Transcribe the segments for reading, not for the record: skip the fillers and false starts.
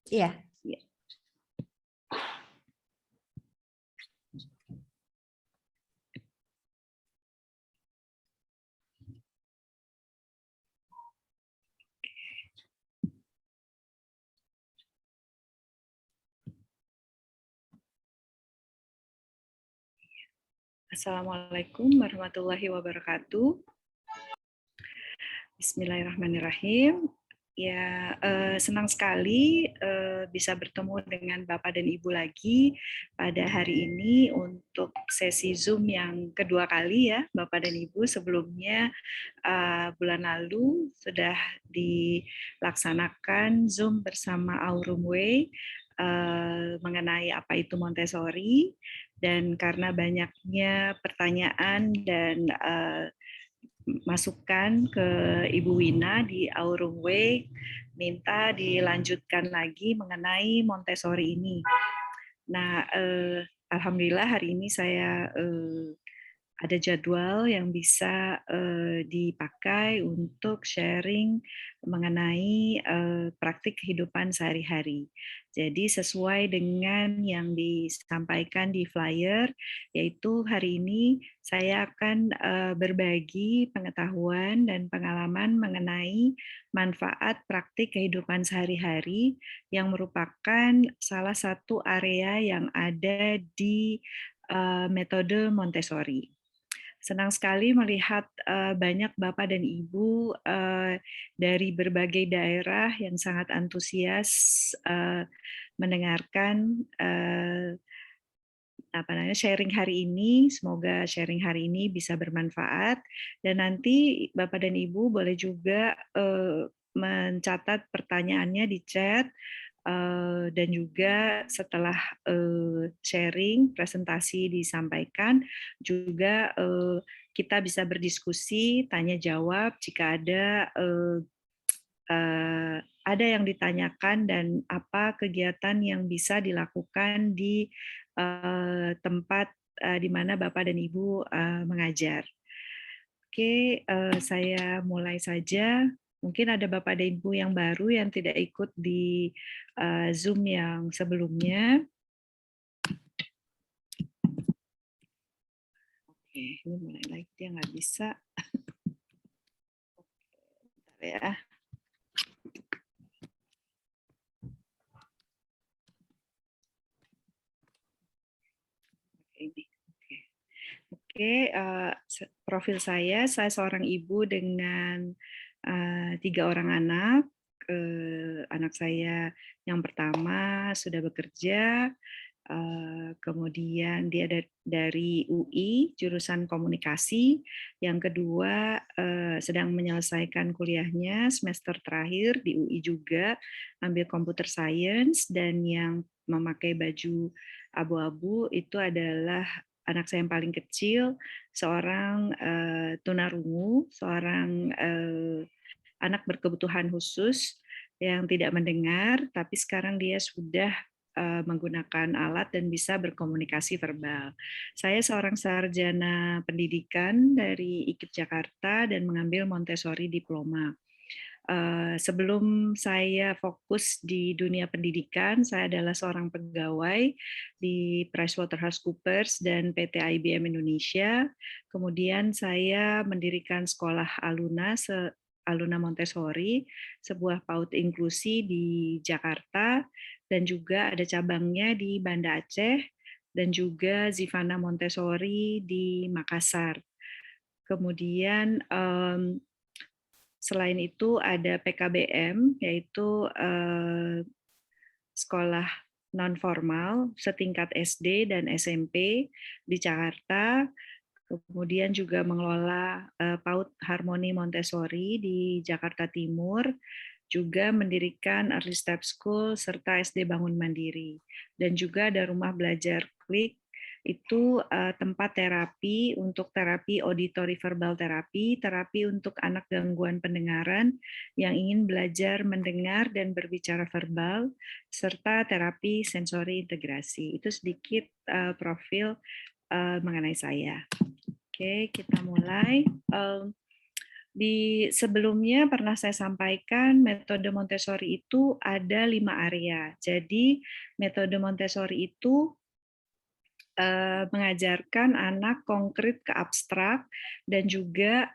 Iya. Ya. Assalamualaikum warahmatullahi wabarakatuh. Bismillahirrahmanirrahim. Ya, senang sekali bisa bertemu dengan Bapak dan Ibu lagi pada hari ini untuk sesi Zoom yang kedua kali ya, Bapak dan Ibu. Sebelumnya bulan lalu sudah dilaksanakan Zoom bersama Aurum Way mengenai apa itu Montessori, dan karena banyaknya pertanyaan dan masukan ke Ibu Wina di Aurum Way, minta dilanjutkan lagi mengenai Montessori ini. Nah, alhamdulillah hari ini saya ada jadwal yang bisa dipakai untuk sharing mengenai praktik kehidupan sehari-hari. Jadi sesuai dengan yang disampaikan di flyer, yaitu hari ini saya akan berbagi pengetahuan dan pengalaman mengenai manfaat praktik kehidupan sehari-hari yang merupakan salah satu area yang ada di metode Montessori. Senang sekali melihat banyak Bapak dan Ibu dari berbagai daerah yang sangat antusias mendengarkan sharing hari ini. Semoga sharing hari ini bisa bermanfaat, dan nanti Bapak dan Ibu boleh juga mencatat pertanyaannya di chat, dan juga setelah sharing presentasi disampaikan juga kita bisa berdiskusi, tanya jawab jika ada yang ditanyakan dan apa kegiatan yang bisa dilakukan di tempat di mana Bapak dan Ibu mengajar. Oke, saya mulai saja. Mungkin ada Bapak dan Ibu yang baru yang tidak ikut di Zoom yang sebelumnya. Oke, ini mulai lagi, dia nggak bisa. Bentar ya. Ini. Oke, profil saya seorang ibu dengan 3 orang anak. Anak saya yang pertama sudah bekerja, kemudian dia dari UI jurusan komunikasi, yang kedua sedang menyelesaikan kuliahnya semester terakhir di UI juga, ambil computer science, dan yang memakai baju abu-abu itu adalah anak saya yang paling kecil, seorang tunarungu, seorang anak berkebutuhan khusus yang tidak mendengar, tapi sekarang dia sudah menggunakan alat dan bisa berkomunikasi verbal. Saya seorang sarjana pendidikan dari IKIP Jakarta dan mengambil Montessori diploma. Sebelum saya fokus di dunia pendidikan, saya adalah seorang pegawai di PricewaterhouseCoopers dan PT IBM Indonesia. Kemudian saya mendirikan sekolah Aluna Montessori, sebuah PAUD inklusi di Jakarta, dan juga ada cabangnya di Banda Aceh, dan juga Zivana Montessori di Makassar. Kemudian selain itu ada PKBM, yaitu sekolah non-formal setingkat SD dan SMP di Jakarta. Kemudian juga mengelola PAUD Harmoni Montessori di Jakarta Timur, juga mendirikan Early Step School serta SD Bangun Mandiri. Dan juga ada Rumah Belajar Klik, itu tempat terapi untuk terapi auditory verbal terapi, terapi untuk anak gangguan pendengaran yang ingin belajar mendengar dan berbicara verbal, serta terapi sensori integrasi. Itu sedikit profil mengenai saya. Oke, kita mulai. Sebelumnya pernah saya sampaikan metode Montessori itu ada 5 area. Jadi metode Montessori itu mengajarkan anak konkret ke abstrak dan juga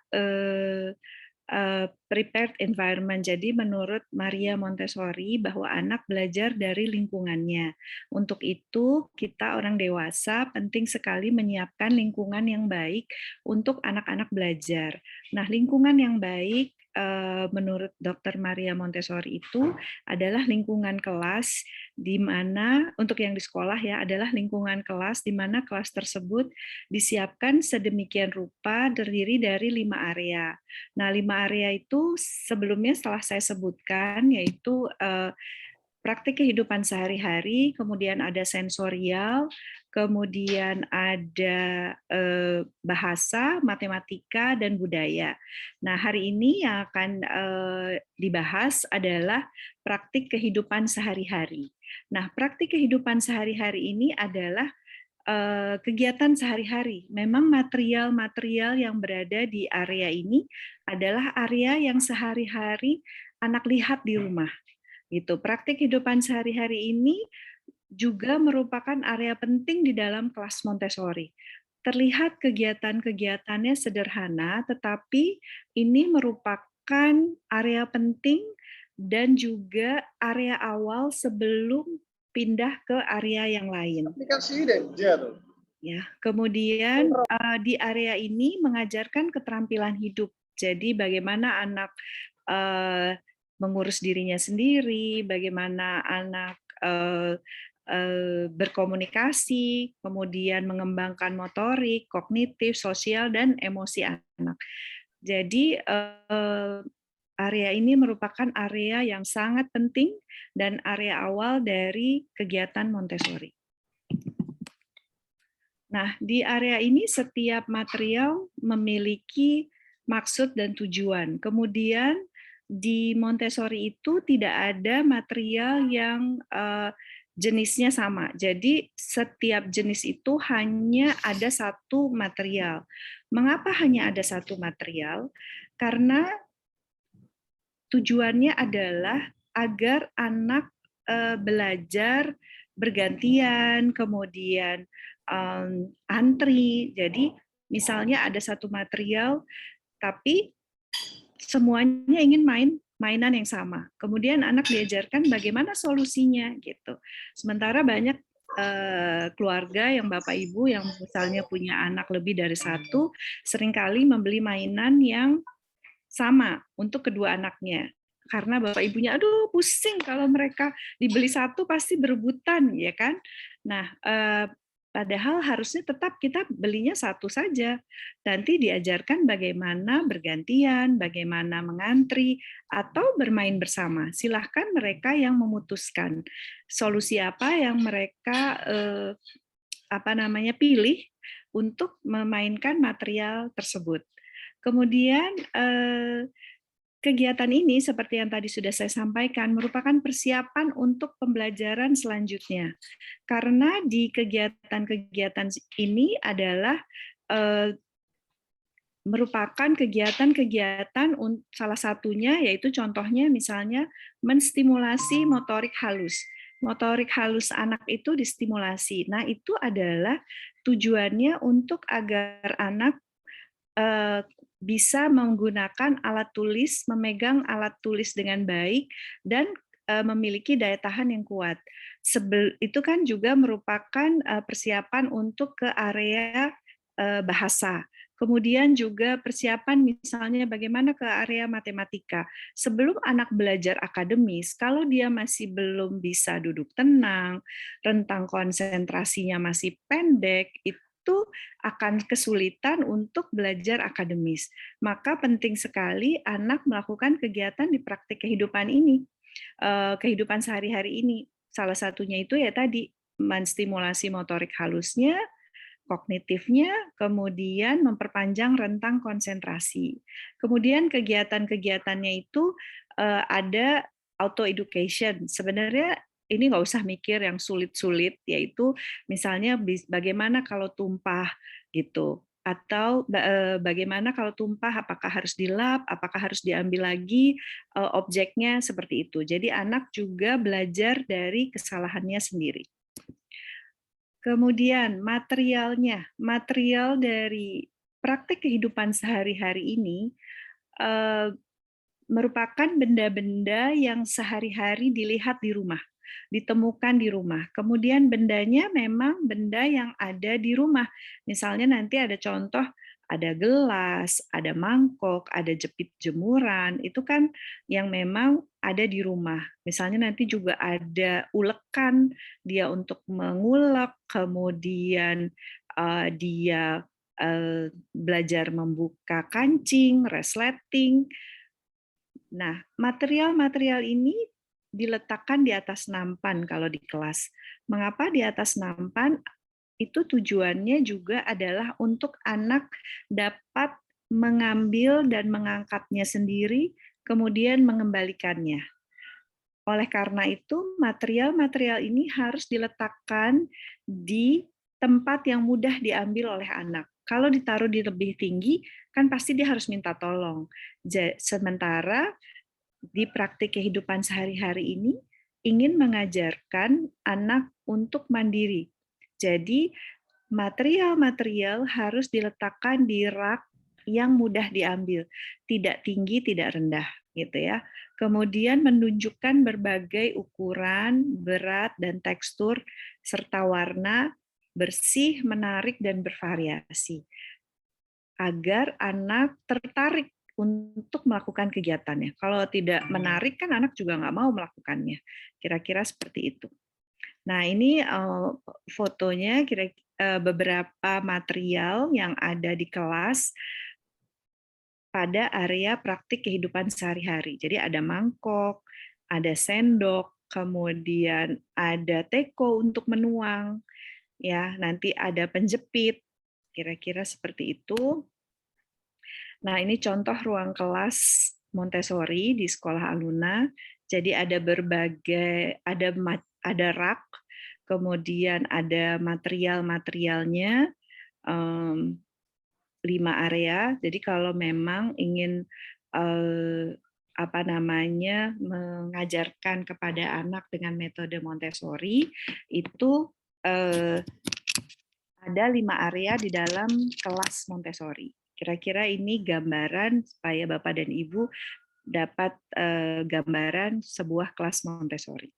prepared environment. Jadi menurut Maria Montessori bahwa anak belajar dari lingkungannya. Untuk itu kita orang dewasa penting sekali menyiapkan lingkungan yang baik untuk anak-anak belajar. Nah, lingkungan yang baik menurut Dr. Maria Montessori itu adalah lingkungan kelas di mana untuk yang di sekolah ya adalah lingkungan kelas di mana kelas tersebut disiapkan sedemikian rupa terdiri dari 5 area. Nah, 5 area itu sebelumnya setelah saya sebutkan yaitu praktik kehidupan sehari-hari, kemudian ada sensorial, kemudian ada bahasa, matematika, dan budaya. Nah, hari ini yang akan dibahas adalah praktik kehidupan sehari-hari. Nah, praktik kehidupan sehari-hari ini adalah kegiatan sehari-hari. Memang material-material yang berada di area ini adalah area yang sehari-hari anak lihat di rumah. Gitu. Praktik kehidupan sehari-hari ini juga merupakan area penting di dalam kelas Montessori. Terlihat kegiatan-kegiatannya sederhana, tetapi ini merupakan area penting dan juga area awal sebelum pindah ke area yang lain. Ya, kemudian di area ini mengajarkan keterampilan hidup. Jadi bagaimana anak mengurus dirinya sendiri, bagaimana anak berkomunikasi, kemudian mengembangkan motorik, kognitif, sosial, dan emosi anak. Jadi area ini merupakan area yang sangat penting dan area awal dari kegiatan Montessori. Nah, di area ini setiap material memiliki maksud dan tujuan. Kemudian di Montessori itu tidak ada material yang jenisnya sama. Jadi setiap jenis itu hanya ada satu material. Mengapa hanya ada satu material? Karena tujuannya adalah agar anak belajar bergantian, kemudian antri. Jadi misalnya ada satu material, tapi semuanya ingin mainan yang sama. Kemudian anak diajarkan bagaimana solusinya gitu. Sementara banyak keluarga yang Bapak Ibu yang misalnya punya anak lebih dari satu, seringkali membeli mainan yang sama untuk kedua anaknya. Karena Bapak Ibunya, aduh pusing kalau mereka dibeli satu pasti berebutan, ya kan? Nah, padahal harusnya tetap kita belinya satu saja. Nanti diajarkan bagaimana bergantian, bagaimana mengantri, atau bermain bersama. Silahkan mereka yang memutuskan solusi apa yang mereka pilih untuk memainkan material tersebut. Kemudian kegiatan ini seperti yang tadi sudah saya sampaikan merupakan persiapan untuk pembelajaran selanjutnya. Karena di kegiatan-kegiatan ini adalah merupakan kegiatan-kegiatan salah satunya yaitu contohnya misalnya menstimulasi motorik halus. Motorik halus anak itu distimulasi. Nah, itu adalah tujuannya untuk agar anak bisa menggunakan alat tulis, memegang alat tulis dengan baik, dan memiliki daya tahan yang kuat. Itu kan juga merupakan persiapan untuk ke area bahasa. Kemudian juga persiapan misalnya bagaimana ke area matematika. Sebelum anak belajar akademis, kalau dia masih belum bisa duduk tenang, rentang konsentrasinya masih pendek, itu akan kesulitan untuk belajar akademis. Maka penting sekali anak melakukan kegiatan di praktik kehidupan ini, kehidupan sehari-hari ini. Salah satunya itu ya tadi, menstimulasi motorik halusnya, kognitifnya, kemudian memperpanjang rentang konsentrasi. Kemudian kegiatan-kegiatannya itu ada auto education. Sebenarnya ini nggak usah mikir yang sulit-sulit, yaitu misalnya bagaimana kalau tumpah gitu. Atau bagaimana kalau tumpah, apakah harus dilap, apakah harus diambil lagi objeknya, seperti itu. Jadi anak juga belajar dari kesalahannya sendiri. Kemudian materialnya, material dari praktik kehidupan sehari-hari ini merupakan benda-benda yang sehari-hari dilihat di rumah, ditemukan di rumah. Kemudian bendanya memang benda yang ada di rumah. Misalnya nanti ada contoh, ada gelas, ada mangkok, ada jepit jemuran, itu kan yang memang ada di rumah. Misalnya nanti juga ada ulekan, dia untuk mengulek, kemudian dia belajar membuka kancing, resleting. Nah, material-material ini diletakkan di atas nampan kalau di kelas. Mengapa di atas nampan? Itu tujuannya juga adalah untuk anak dapat mengambil dan mengangkatnya sendiri, kemudian mengembalikannya. Oleh karena itu, material-material ini harus diletakkan di tempat yang mudah diambil oleh anak. Kalau ditaruh di lebih tinggi, kan pasti dia harus minta tolong. Sementara di praktik kehidupan sehari-hari ini ingin mengajarkan anak untuk mandiri. Jadi material-material harus diletakkan di rak yang mudah diambil, tidak tinggi, tidak rendah, gitu ya. Kemudian menunjukkan berbagai ukuran, berat dan tekstur serta warna, bersih, menarik dan bervariasi agar anak tertarik untuk melakukan kegiatannya. Kalau tidak menarik, kan anak juga nggak mau melakukannya. Kira-kira seperti itu. Nah, ini fotonya beberapa material yang ada di kelas pada area praktik kehidupan sehari-hari. Jadi ada mangkok, ada sendok, kemudian ada teko untuk menuang, ya, nanti ada penjepit, kira-kira seperti itu. Nah, ini contoh ruang kelas Montessori di Sekolah Aluna. Jadi ada ada rak, kemudian ada material-materialnya, 5 area. Jadi kalau memang ingin mengajarkan kepada anak dengan metode Montessori, itu ada 5 area di dalam kelas Montessori. Kira-kira ini gambaran supaya Bapak dan Ibu dapat gambaran sebuah kelas Montessori.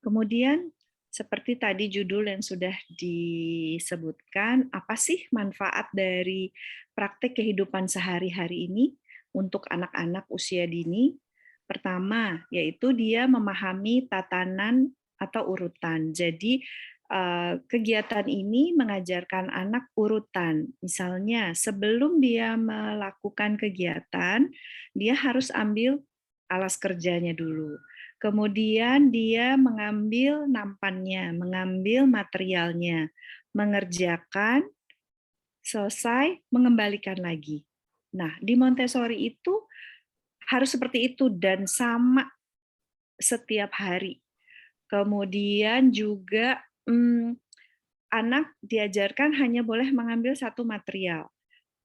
Kemudian, seperti tadi judul yang sudah disebutkan, apa sih manfaat dari praktik kehidupan sehari-hari ini untuk anak-anak usia dini? Pertama, yaitu dia memahami tatanan atau urutan. Jadi, kegiatan ini mengajarkan anak urutan. Misalnya, sebelum dia melakukan kegiatan, dia harus ambil alas kerjanya dulu. Kemudian dia mengambil nampannya, mengambil materialnya, mengerjakan, selesai, mengembalikan lagi. Nah, di Montessori itu harus seperti itu dan sama setiap hari. Kemudian juga anak diajarkan hanya boleh mengambil satu material.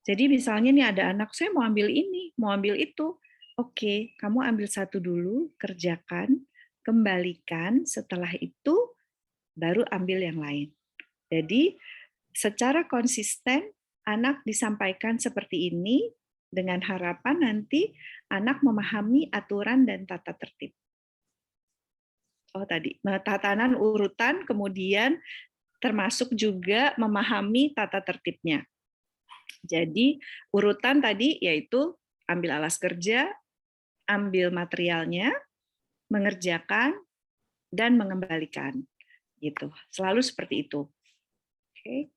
Jadi misalnya nih ada anak, saya mau ambil ini, mau ambil itu. Oke, kamu ambil satu dulu, kerjakan, kembalikan, setelah itu baru ambil yang lain. Jadi secara konsisten anak disampaikan seperti ini dengan harapan nanti anak memahami aturan dan tata tertib. Tatanan urutan, kemudian termasuk juga memahami tata tertibnya. Jadi urutan tadi yaitu ambil alas kerja, ambil materialnya, mengerjakan, dan mengembalikan. Gitu. Selalu seperti itu. Oke.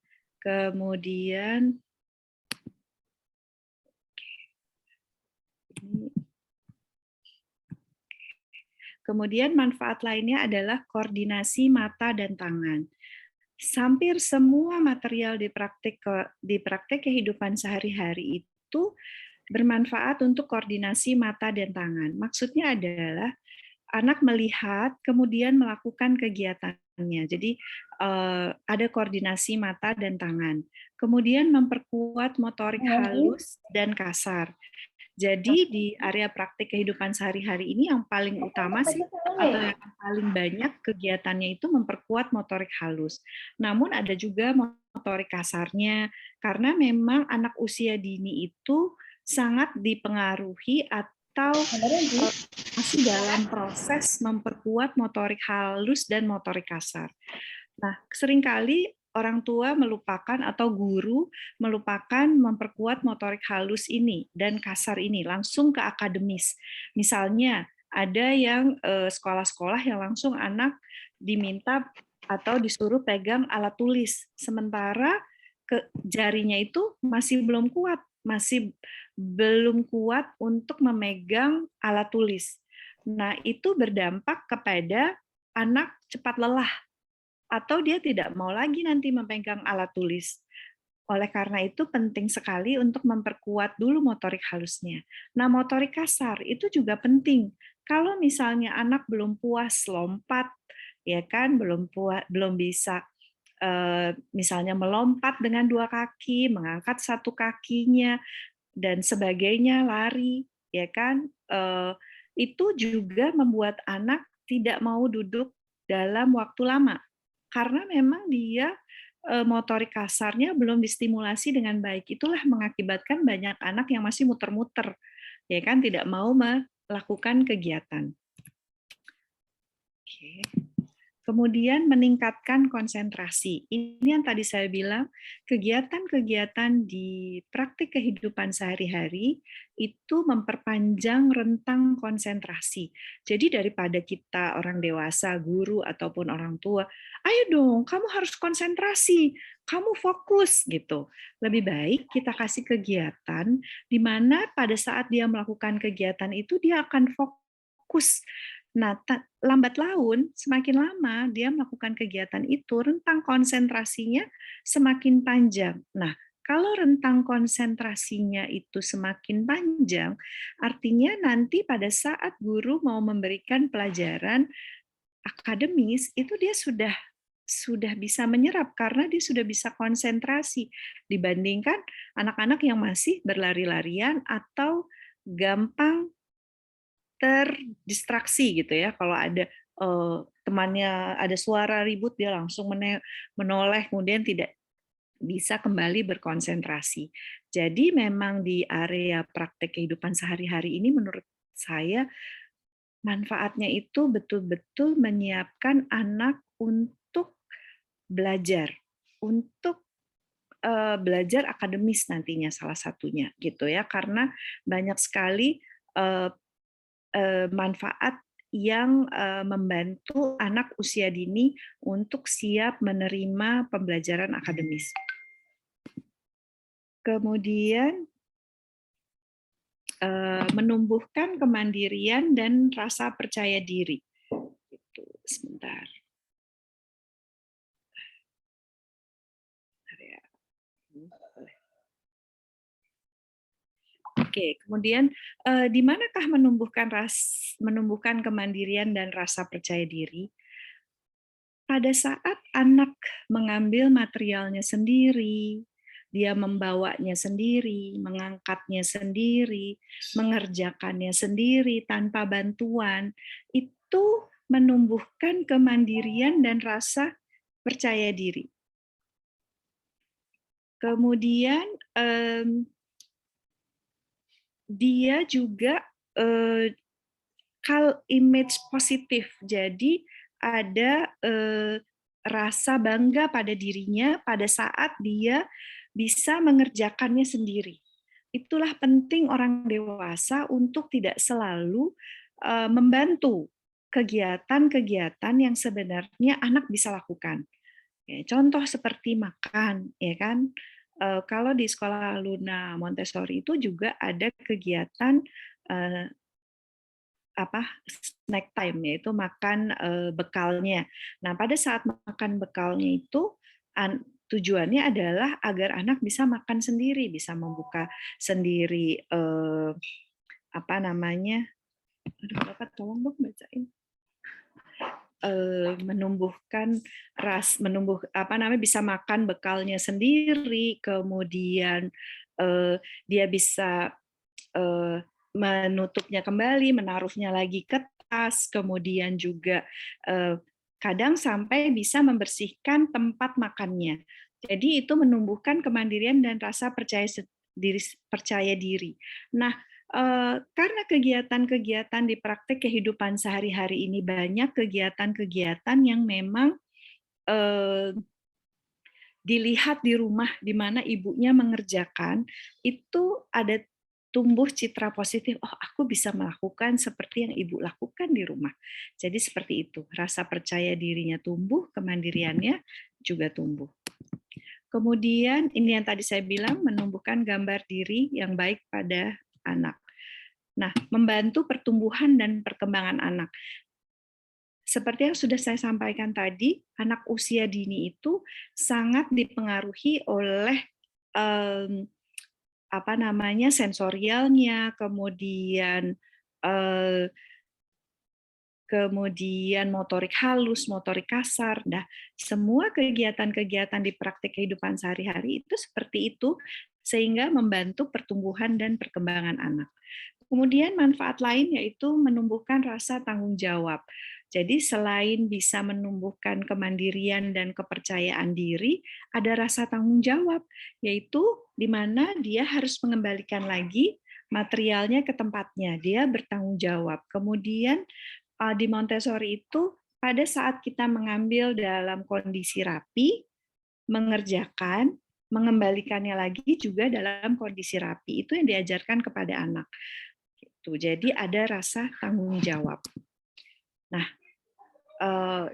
Kemudian manfaat lainnya adalah koordinasi mata dan tangan. Hampir semua material di praktek kehidupan sehari-hari itu bermanfaat untuk koordinasi mata dan tangan. Maksudnya adalah anak melihat kemudian melakukan kegiatannya. Jadi ada koordinasi mata dan tangan. Kemudian memperkuat motorik halus dan kasar. Jadi di area praktik kehidupan sehari-hari ini yang paling utama sih atau yang paling banyak kegiatannya itu memperkuat motorik halus. Namun ada juga motorik kasarnya karena memang anak usia dini itu sangat dipengaruhi atau masih dalam proses memperkuat motorik halus dan motorik kasar. Nah, seringkali orang tua melupakan atau guru melupakan memperkuat motorik halus ini dan kasar ini langsung ke akademis. Misalnya, ada yang sekolah-sekolah yang langsung anak diminta atau disuruh pegang alat tulis, sementara jarinya itu masih belum kuat, masih belum kuat untuk memegang alat tulis. Nah, itu berdampak kepada anak cepat lelah atau dia tidak mau lagi nanti memegang alat tulis. Oleh karena itu penting sekali untuk memperkuat dulu motorik halusnya. Nah, motorik kasar itu juga penting. Kalau misalnya anak belum puas lompat, ya kan, belum bisa misalnya melompat dengan dua kaki, mengangkat satu kakinya dan sebagainya, lari, ya kan, itu juga membuat anak tidak mau duduk dalam waktu lama karena memang dia motorik kasarnya belum distimulasi dengan baik. Itulah mengakibatkan banyak anak yang masih muter-muter, ya kan, tidak mau melakukan kegiatan. Oke. Kemudian meningkatkan konsentrasi. Ini yang tadi saya bilang, kegiatan-kegiatan di praktik kehidupan sehari-hari itu memperpanjang rentang konsentrasi. Jadi daripada kita orang dewasa, guru ataupun orang tua, ayo dong, kamu harus konsentrasi, kamu fokus gitu. Lebih baik kita kasih kegiatan di mana pada saat dia melakukan kegiatan itu dia akan fokus. Nah, lambat laun, semakin lama dia melakukan kegiatan itu, rentang konsentrasinya semakin panjang. Nah, kalau rentang konsentrasinya itu semakin panjang, artinya nanti pada saat guru mau memberikan pelajaran akademis, itu dia sudah bisa menyerap karena dia sudah bisa konsentrasi dibandingkan anak-anak yang masih berlari-larian atau gampang terdistraksi gitu ya. Kalau ada temannya ada suara ribut dia langsung menoleh kemudian tidak bisa kembali berkonsentrasi. Jadi memang di area praktek kehidupan sehari-hari ini menurut saya manfaatnya itu betul-betul menyiapkan anak untuk belajar, untuk belajar akademis nantinya salah satunya gitu ya, karena banyak sekali manfaat yang membantu anak usia dini untuk siap menerima pembelajaran akademis. Kemudian menumbuhkan kemandirian dan rasa percaya diri. Sebentar. Oke, kemudian di manakah menumbuhkan kemandirian dan rasa percaya diri? Pada saat anak mengambil materialnya sendiri, dia membawanya sendiri, mengangkatnya sendiri, mengerjakannya sendiri tanpa bantuan, itu menumbuhkan kemandirian dan rasa percaya diri. Kemudian dia juga image positif, jadi ada rasa bangga pada dirinya pada saat dia bisa mengerjakannya sendiri. Itulah penting orang dewasa untuk tidak selalu membantu kegiatan-kegiatan yang sebenarnya anak bisa lakukan. Contoh seperti makan, ya kan? Kalau di sekolah Luna Montessori itu juga ada kegiatan snack time, yaitu makan bekalnya. Nah, pada saat makan bekalnya itu tujuannya adalah agar anak bisa makan sendiri, bisa membuka sendiri apa namanya? Aduh, Bapak tolong dong bacain. menumbuhkan bisa makan bekalnya sendiri, kemudian dia bisa menutupnya kembali, menaruhnya lagi ke tas, kemudian juga kadang sampai bisa membersihkan tempat makannya. Jadi itu menumbuhkan kemandirian dan rasa percaya diri. Nah, karena kegiatan-kegiatan di praktek kehidupan sehari-hari ini banyak kegiatan-kegiatan yang memang dilihat di rumah di mana ibunya mengerjakan, itu ada tumbuh citra positif, oh aku bisa melakukan seperti yang ibu lakukan di rumah. Jadi seperti itu, rasa percaya dirinya tumbuh, kemandiriannya juga tumbuh. Kemudian ini yang tadi saya bilang, menumbuhkan gambar diri yang baik pada anak. Nah, membantu pertumbuhan dan perkembangan anak. Seperti yang sudah saya sampaikan tadi, anak usia dini itu sangat dipengaruhi oleh sensorialnya, kemudian motorik halus, motorik kasar. Nah, semua kegiatan-kegiatan di praktik kehidupan sehari-hari itu seperti itu, sehingga membantu pertumbuhan dan perkembangan anak. Kemudian manfaat lain yaitu menumbuhkan rasa tanggung jawab. Jadi selain bisa menumbuhkan kemandirian dan kepercayaan diri, ada rasa tanggung jawab, yaitu di mana dia harus mengembalikan lagi materialnya ke tempatnya. Dia bertanggung jawab. Kemudian di Montessori itu pada saat kita mengambil dalam kondisi rapi, mengerjakan, mengembalikannya lagi juga dalam kondisi rapi. Itu yang diajarkan kepada anak. Jadi ada rasa tanggung jawab. Nah,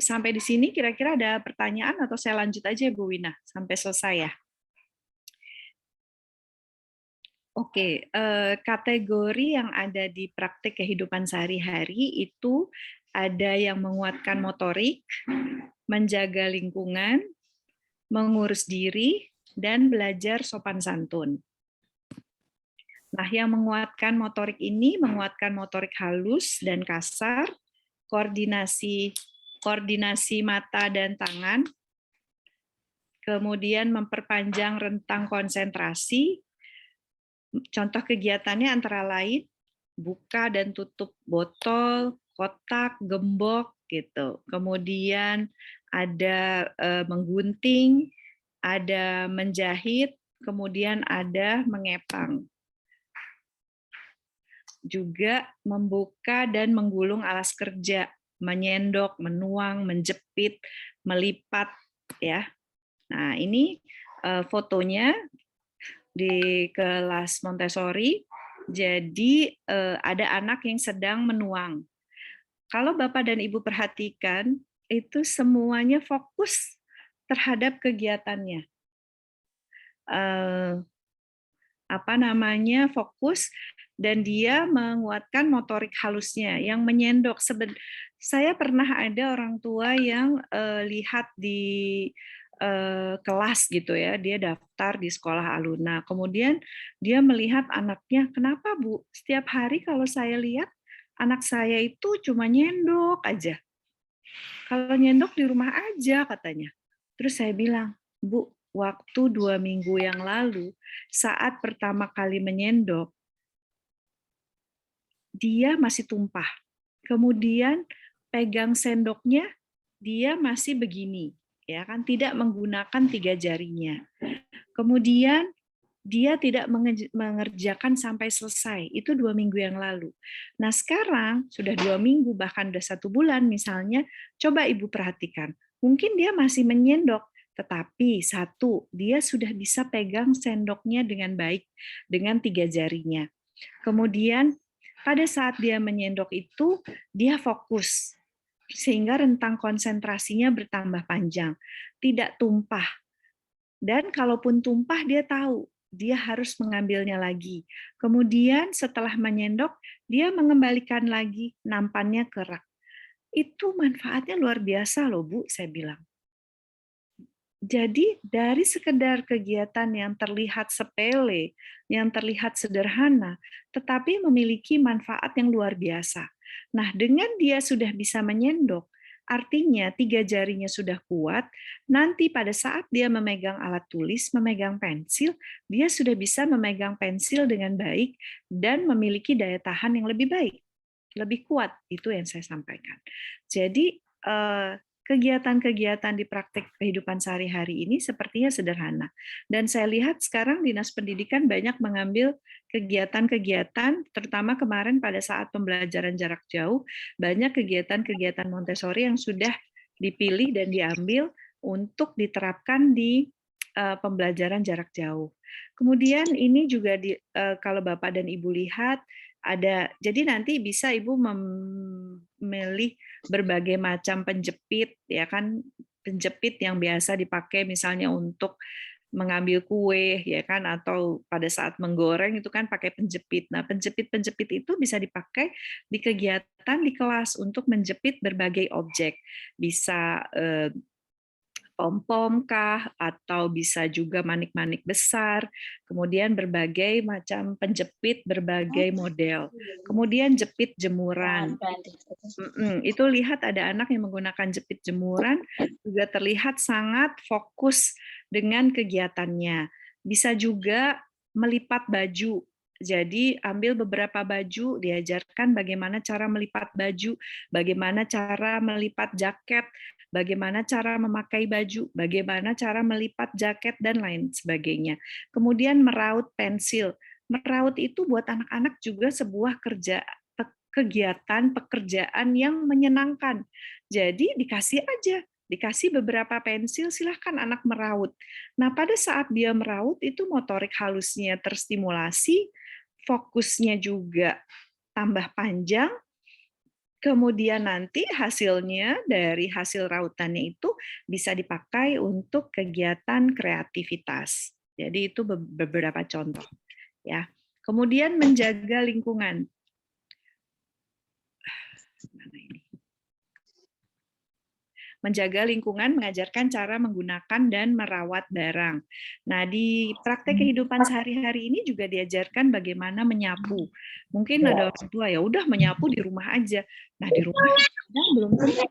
sampai di sini kira-kira ada pertanyaan atau saya lanjut aja Bu Wina sampai selesai ya? Oke, kategori yang ada di praktik kehidupan sehari-hari itu ada yang menguatkan motorik, menjaga lingkungan, mengurus diri, dan belajar sopan santun. Nah, yang menguatkan motorik ini menguatkan motorik halus dan kasar, koordinasi mata dan tangan, kemudian memperpanjang rentang konsentrasi. Contoh kegiatannya antara lain buka dan tutup botol, kotak, gembok gitu. Kemudian ada menggunting, ada menjahit, kemudian ada mengepang. Juga membuka dan menggulung alas kerja, menyendok, menuang, menjepit, melipat ya. Nah, ini fotonya di kelas Montessori. Jadi ada anak yang sedang menuang. Kalau Bapak dan Ibu perhatikan, itu semuanya fokus terhadap kegiatannya. Fokus, dan dia menguatkan motorik halusnya yang menyendok. Saya pernah ada orang tua yang lihat di kelas gitu ya, dia daftar di sekolah Aluna, kemudian dia melihat anaknya, kenapa Bu, setiap hari kalau saya lihat anak saya itu cuma nyendok aja, kalau nyendok di rumah aja katanya. Terus saya bilang, Bu, waktu 2 minggu yang lalu, saat pertama kali menyendok, dia masih tumpah. Kemudian pegang sendoknya, dia masih begini, ya kan, tidak menggunakan 3 jarinya. Kemudian dia tidak mengerjakan sampai selesai. Itu 2 minggu yang lalu. Nah sekarang sudah 2 minggu, bahkan udah 1 bulan misalnya, coba Ibu perhatikan. Mungkin dia masih menyendok, tetapi satu, dia sudah bisa pegang sendoknya dengan baik, dengan 3 jarinya. Kemudian pada saat dia menyendok itu, dia fokus, sehingga rentang konsentrasinya bertambah panjang, tidak tumpah. Dan kalaupun tumpah, dia tahu dia harus mengambilnya lagi. Kemudian setelah menyendok, dia mengembalikan lagi nampannya ke rak. Itu manfaatnya luar biasa loh Bu, saya bilang. Jadi dari sekedar kegiatan yang terlihat sepele, yang terlihat sederhana, tetapi memiliki manfaat yang luar biasa. Nah, dengan dia sudah bisa menyendok, Artinya 3 jarinya sudah kuat, nanti pada saat dia memegang alat tulis, memegang pensil, dia sudah bisa memegang pensil dengan baik dan memiliki daya tahan yang lebih baik, lebih kuat. Itu yang saya sampaikan. Jadi kegiatan-kegiatan di praktik kehidupan sehari-hari ini sepertinya sederhana. Dan saya lihat sekarang Dinas Pendidikan banyak mengambil kegiatan-kegiatan, terutama kemarin pada saat pembelajaran jarak jauh, banyak kegiatan-kegiatan Montessori yang sudah dipilih dan diambil untuk diterapkan di pembelajaran jarak jauh. Kemudian ini juga kalau Bapak dan Ibu lihat, jadi nanti bisa Ibu memilih berbagai macam penjepit, ya kan, penjepit yang biasa dipakai misalnya untuk mengambil kue, ya kan, atau pada saat menggoreng itu kan pakai penjepit. Nah, penjepit-penjepit itu bisa dipakai di kegiatan di kelas untuk menjepit berbagai objek. Bisa pom-pom kah, atau bisa juga manik-manik besar, kemudian berbagai macam penjepit, berbagai model. Kemudian jepit jemuran. Itu lihat ada anak yang menggunakan jepit jemuran, juga terlihat sangat fokus dengan kegiatannya. Bisa juga melipat baju. Jadi ambil beberapa baju, diajarkan bagaimana cara melipat baju, bagaimana cara melipat jaket, bagaimana cara memakai baju, bagaimana cara melipat jaket, dan lain sebagainya. Kemudian meraut pensil. Meraut itu buat anak-anak juga sebuah kegiatan pekerjaan yang menyenangkan. Jadi dikasih beberapa pensil, silahkan anak meraut. Nah, pada saat dia meraut itu motorik halusnya terstimulasi, fokusnya juga tambah panjang. Kemudian nanti hasilnya dari hasil rautannya itu bisa dipakai untuk kegiatan kreativitas. Jadi itu beberapa contoh, ya. Kemudian menjaga lingkungan. Menjaga lingkungan, mengajarkan cara menggunakan dan merawat barang. Nah, di praktek kehidupan sehari-hari ini juga diajarkan bagaimana menyapu. Mungkin ada orang tua, ya udah menyapu di rumah aja. Nah, di rumah belum tentu.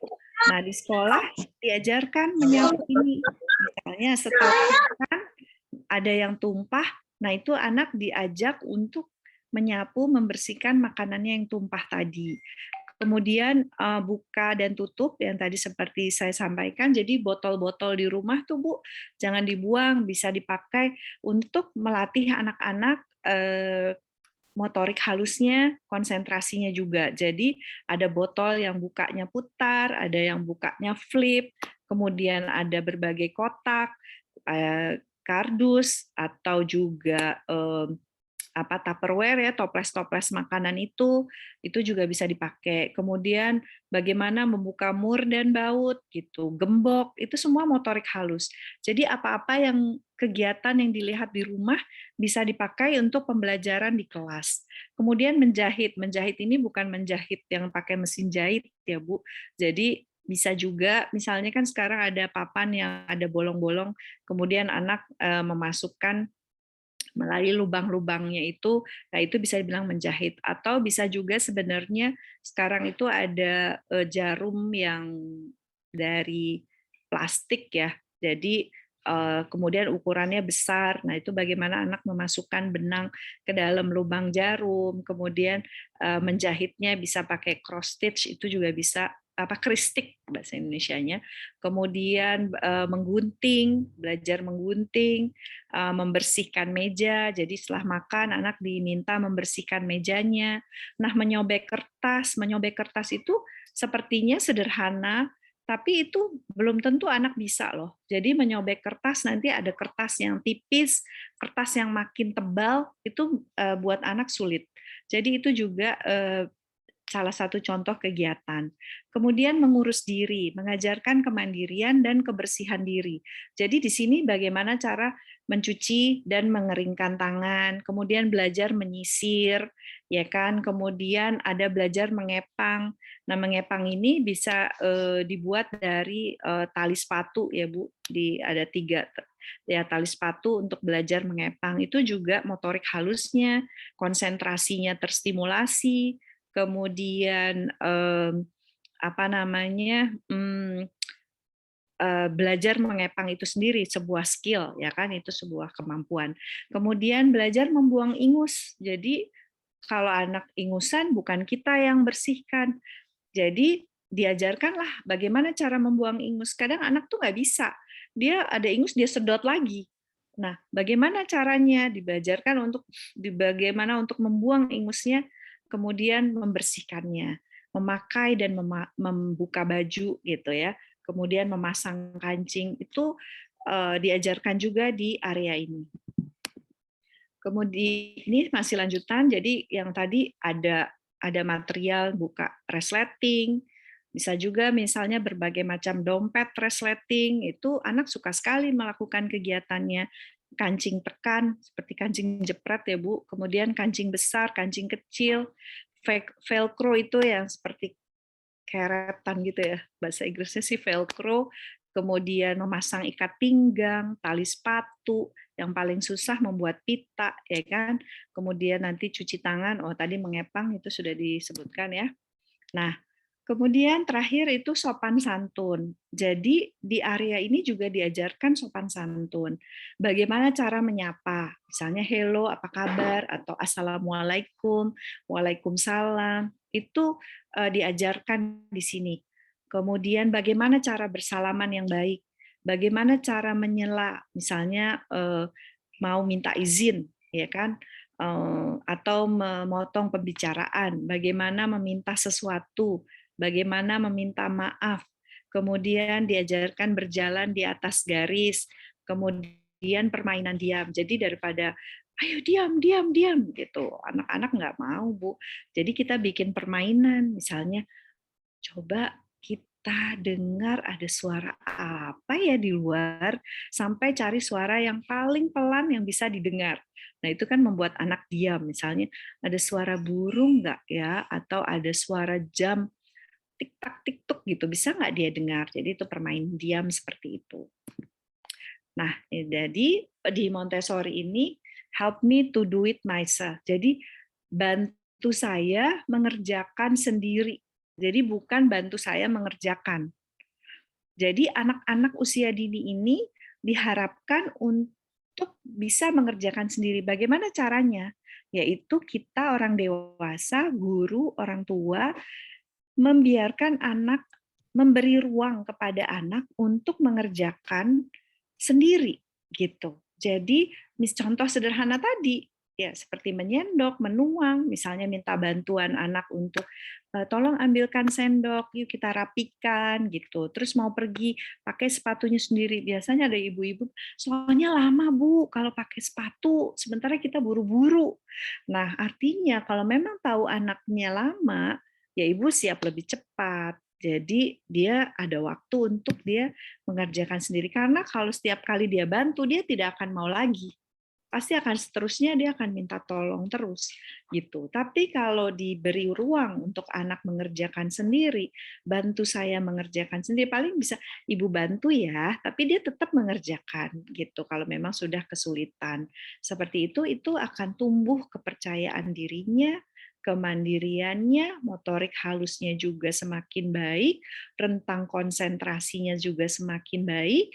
Nah, di sekolah diajarkan menyapu ini. Misalnya setelah makan ada yang tumpah, nah itu anak diajak untuk menyapu, membersihkan makanannya yang tumpah tadi. Kemudian buka dan tutup yang tadi seperti saya sampaikan. Jadi botol-botol di rumah tuh Bu, jangan dibuang, bisa dipakai untuk melatih anak-anak motorik halusnya, konsentrasinya juga. Jadi ada botol yang bukanya putar, ada yang bukanya flip, kemudian ada berbagai kotak, kardus, atau juga Tupperware, ya, toples-toples makanan itu juga bisa dipakai. Kemudian bagaimana membuka mur dan baut gitu, gembok, itu semua motorik halus. Jadi apa-apa yang kegiatan yang dilihat di rumah bisa dipakai untuk pembelajaran di kelas. Kemudian menjahit. Menjahit ini bukan menjahit yang pakai mesin jahit ya, Bu. Jadi bisa juga misalnya kan sekarang ada papan yang ada bolong-bolong, kemudian anak memasukkan melalui lubang-lubangnya itu, nah itu bisa dibilang menjahit. Atau bisa juga sebenarnya sekarang itu ada jarum yang dari plastik ya, jadi kemudian ukurannya besar. Nah itu bagaimana anak memasukkan benang ke dalam lubang jarum, kemudian menjahitnya bisa pakai cross stitch, itu juga bisa kristik bahasa Indonesianya. Kemudian menggunting, belajar menggunting, membersihkan meja. Jadi setelah makan anak diminta membersihkan mejanya. Nah, menyobek kertas itu sepertinya sederhana, tapi itu belum tentu anak bisa loh. Jadi menyobek kertas, nanti ada kertas yang tipis, kertas yang makin tebal, itu buat anak sulit. Jadi itu juga salah satu contoh kegiatan. Kemudian mengurus diri, mengajarkan kemandirian dan kebersihan diri. Jadi di sini bagaimana cara mencuci dan mengeringkan tangan, kemudian belajar menyisir, ya kan? Kemudian ada belajar mengepang. Nah, mengepang ini bisa dibuat dari tali sepatu ya, Bu. Ada 3 ya tali sepatu untuk belajar mengepang. Itu juga motorik halusnya, konsentrasinya terstimulasi, kemudian belajar mengepang itu sendiri sebuah skill, ya kan, itu sebuah kemampuan. Kemudian belajar membuang ingus. Jadi kalau anak ingusan bukan kita yang bersihkan. Jadi diajarkanlah bagaimana cara membuang ingus. Kadang anak tuh nggak bisa. Dia ada ingus, dia sedot lagi. Nah, bagaimana caranya? Diajarkan bagaimana untuk membuang ingusnya, kemudian membersihkannya, memakai dan membuka baju gitu ya. Kemudian memasang kancing itu diajarkan juga di area ini. Kemudian ini masih lanjutan. Jadi yang tadi ada material buka resleting, bisa juga misalnya berbagai macam dompet resleting, itu anak suka sekali melakukan kegiatannya. Kancing tekan, seperti kancing jepret ya Bu, kemudian kancing besar, kancing kecil, velcro itu yang seperti keretan gitu ya, bahasa Inggrisnya sih velcro, kemudian memasang ikat pinggang, tali sepatu, yang paling susah membuat pita, ya kan, kemudian nanti cuci tangan, oh tadi mengepang itu sudah disebutkan ya. Nah, kemudian terakhir itu sopan santun. Jadi di area ini juga diajarkan sopan santun. Bagaimana cara menyapa, misalnya hello, apa kabar, atau assalamualaikum, waalaikumsalam, itu diajarkan di sini. Kemudian bagaimana cara bersalaman yang baik, bagaimana cara menyela, misalnya mau minta izin, ya kan, atau memotong pembicaraan, bagaimana meminta sesuatu, bagaimana meminta maaf, kemudian diajarkan berjalan di atas garis, kemudian permainan diam. Jadi daripada ayo diam, diam, diam gitu, anak-anak nggak mau Bu. Jadi kita bikin permainan, misalnya coba kita dengar ada suara apa ya di luar, sampai cari suara yang paling pelan yang bisa didengar. Nah, itu kan membuat anak diam. Misalnya, ada suara burung nggak ya? Atau ada suara jam tik-tak, tik-tuk gitu. Bisa nggak dia dengar? Jadi itu permainan diam seperti itu. Nah, jadi di Montessori ini, help me to do it myself. Jadi, bantu saya mengerjakan sendiri. Jadi bukan bantu saya mengerjakan. Jadi anak-anak usia dini ini diharapkan untuk bisa mengerjakan sendiri. Bagaimana caranya? Yaitu kita orang dewasa, guru, orang tua, membiarkan anak, memberi ruang kepada anak untuk mengerjakan sendiri gitu. Jadi, contoh sederhana tadi, ya seperti menyendok, menuang, misalnya minta bantuan anak untuk tolong ambilkan sendok, yuk kita rapikan gitu. Terus mau pergi pakai sepatunya sendiri. Biasanya ada ibu-ibu, soalnya lama Bu kalau pakai sepatu, sementara kita buru-buru. Nah, artinya kalau memang tahu anaknya lama, ya ibu siap lebih cepat. Jadi dia ada waktu untuk dia mengerjakan sendiri. Karena kalau setiap kali dia bantu, dia tidak akan mau lagi. Pasti akan seterusnya dia akan minta tolong terus gitu. Tapi kalau diberi ruang untuk anak mengerjakan sendiri, bantu saya mengerjakan sendiri, paling bisa ibu bantu ya, tapi dia tetap mengerjakan gitu. Kalau memang sudah kesulitan seperti itu akan tumbuh kepercayaan dirinya, kemandiriannya, motorik halusnya juga semakin baik, rentang konsentrasinya juga semakin baik,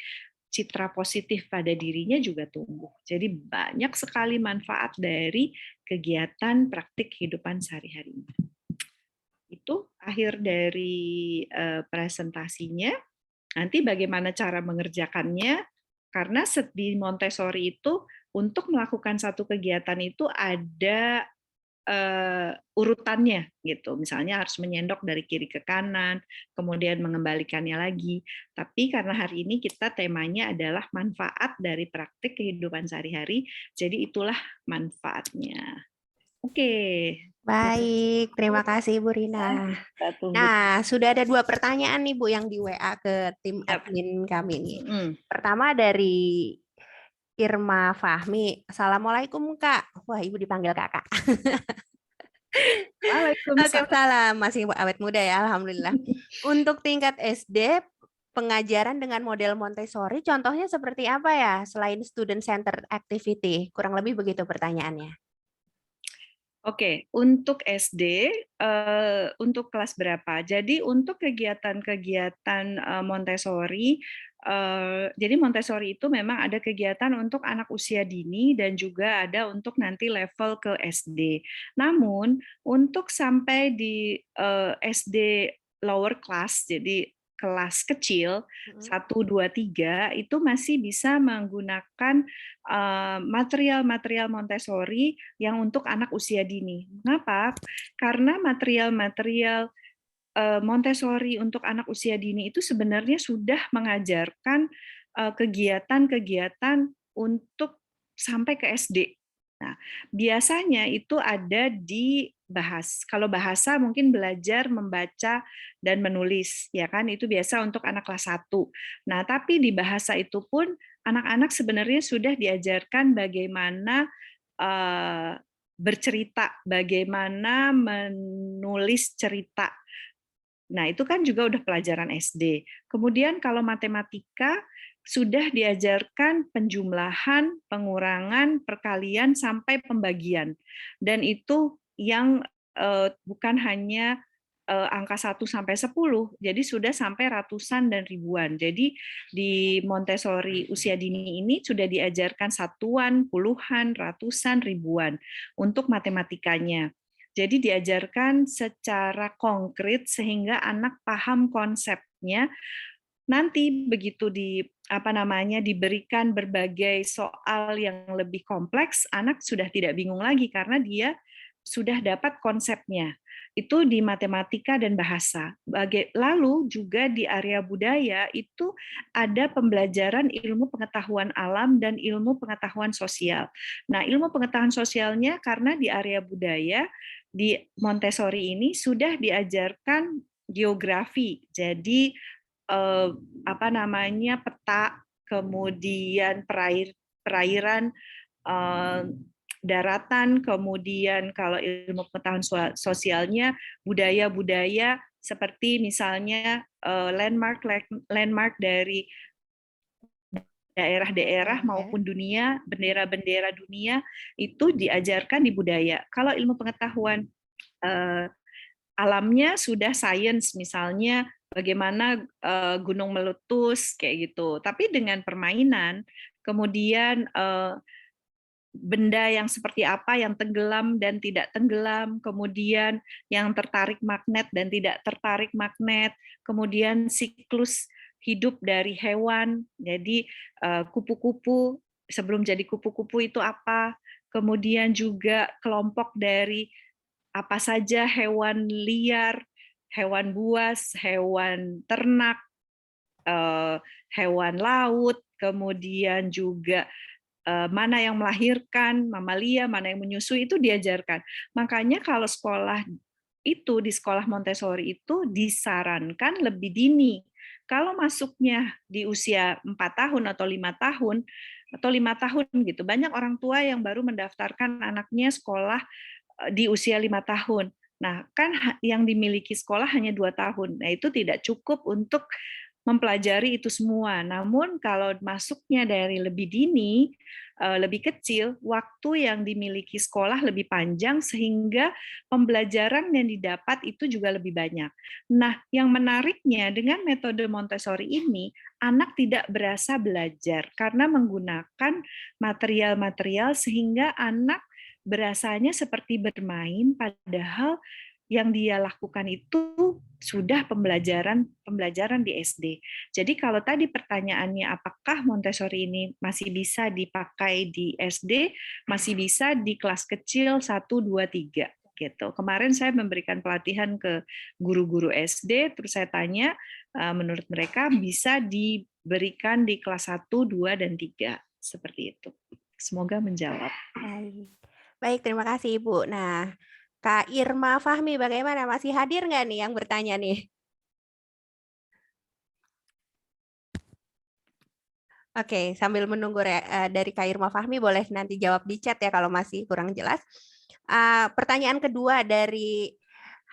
citra positif pada dirinya juga tumbuh. Jadi banyak sekali manfaat dari kegiatan praktik kehidupan sehari-hari. Itu akhir dari presentasinya. Nanti bagaimana cara mengerjakannya, karena di Montessori itu untuk melakukan satu kegiatan itu ada urutannya gitu. Misalnya harus menyendok dari kiri ke kanan, kemudian mengembalikannya lagi. Tapi karena hari ini kita temanya adalah manfaat dari praktik kehidupan sehari-hari, jadi itulah manfaatnya. Oke. Baik, terima kasih Bu Rina. Kita tunggu. Nah, sudah ada 2 pertanyaan nih Bu yang di WA ke tim admin kami nih. Pertama dari Irma Fahmi. Assalamualaikum Kak. Wah, Ibu dipanggil Kakak. Waalaikumsalam. Masih awet muda ya, Alhamdulillah. Untuk tingkat SD, pengajaran dengan model Montessori, contohnya seperti apa ya, selain student centered activity? Kurang lebih begitu pertanyaannya. Oke, untuk SD, untuk kelas berapa? Jadi untuk kegiatan-kegiatan Montessori, jadi Montessori itu memang ada kegiatan untuk anak usia dini dan juga ada untuk nanti level ke SD. Namun untuk sampai di SD lower class, jadi kelas kecil 1, 2, 3 itu masih bisa menggunakan material-material Montessori yang untuk anak usia dini. Mengapa? Karena material-material Montessori untuk anak usia dini itu sebenarnya sudah mengajarkan kegiatan-kegiatan untuk sampai ke SD. Nah, biasanya itu ada di kalau bahasa mungkin belajar membaca dan menulis, ya kan? Itu biasa untuk anak kelas 1. Nah, tapi di bahasa itu pun anak-anak sebenarnya sudah diajarkan bagaimana bercerita, bagaimana menulis cerita. Nah, itu kan juga udah pelajaran SD. Kemudian kalau matematika sudah diajarkan penjumlahan, pengurangan, perkalian sampai pembagian. Dan itu yang bukan hanya angka 1 sampai 10, jadi sudah sampai ratusan dan ribuan. Jadi di Montessori usia dini ini sudah diajarkan satuan, puluhan, ratusan, ribuan untuk matematikanya. Jadi diajarkan secara konkret sehingga anak paham konsepnya. Nanti begitu diberikan berbagai soal yang lebih kompleks, anak sudah tidak bingung lagi karena dia sudah dapat konsepnya. Itu di matematika dan bahasa. Lalu juga di area budaya itu ada pembelajaran ilmu pengetahuan alam dan ilmu pengetahuan sosial. Nah, ilmu pengetahuan sosialnya karena di area budaya di Montessori ini sudah diajarkan geografi. Jadi peta, kemudian perairan, daratan, kemudian kalau ilmu pengetahuan sosialnya budaya-budaya seperti misalnya landmark dari daerah-daerah maupun dunia, bendera-bendera dunia itu diajarkan di budaya. Kalau ilmu pengetahuan alamnya sudah sains, misalnya bagaimana gunung meletus kayak gitu. Tapi dengan permainan, kemudian benda yang seperti apa yang tenggelam dan tidak tenggelam, kemudian yang tertarik magnet dan tidak tertarik magnet, kemudian siklus hidup dari hewan. Jadi kupu-kupu sebelum jadi kupu-kupu itu apa? Kemudian juga kelompok dari apa saja hewan liar, hewan buas, hewan ternak, hewan laut, kemudian juga mana yang melahirkan, mamalia, mana yang menyusui, itu diajarkan. Makanya kalau di sekolah Montessori itu disarankan lebih dini. Kalau masuknya di usia 4 tahun atau 5 tahun, atau 5 tahun gitu, banyak orang tua yang baru mendaftarkan anaknya sekolah di usia 5 tahun. Nah, kan yang dimiliki sekolah hanya 2 tahun. Nah, itu tidak cukup untuk mempelajari itu semua. Namun kalau masuknya dari lebih dini, lebih kecil, waktu yang dimiliki sekolah lebih panjang sehingga pembelajaran yang didapat itu juga lebih banyak. Nah, yang menariknya dengan metode Montessori ini, anak tidak berasa belajar karena menggunakan material-material sehingga anak berasanya seperti bermain, padahal yang dia lakukan itu sudah pembelajaran di SD. Jadi kalau tadi pertanyaannya apakah Montessori ini masih bisa dipakai di SD, masih bisa di kelas kecil 1, 2, 3 gitu. Kemarin saya memberikan pelatihan ke guru-guru SD, terus saya tanya menurut mereka bisa diberikan di kelas 1, 2, dan 3 seperti itu. Semoga menjawab. Baik, terima kasih Ibu. Nah, Kak Irma Fahmi, bagaimana? Masih hadir nggak nih yang bertanya nih? Oke, sambil menunggu dari Kak Irma Fahmi, boleh nanti jawab di chat ya kalau masih kurang jelas. Pertanyaan kedua dari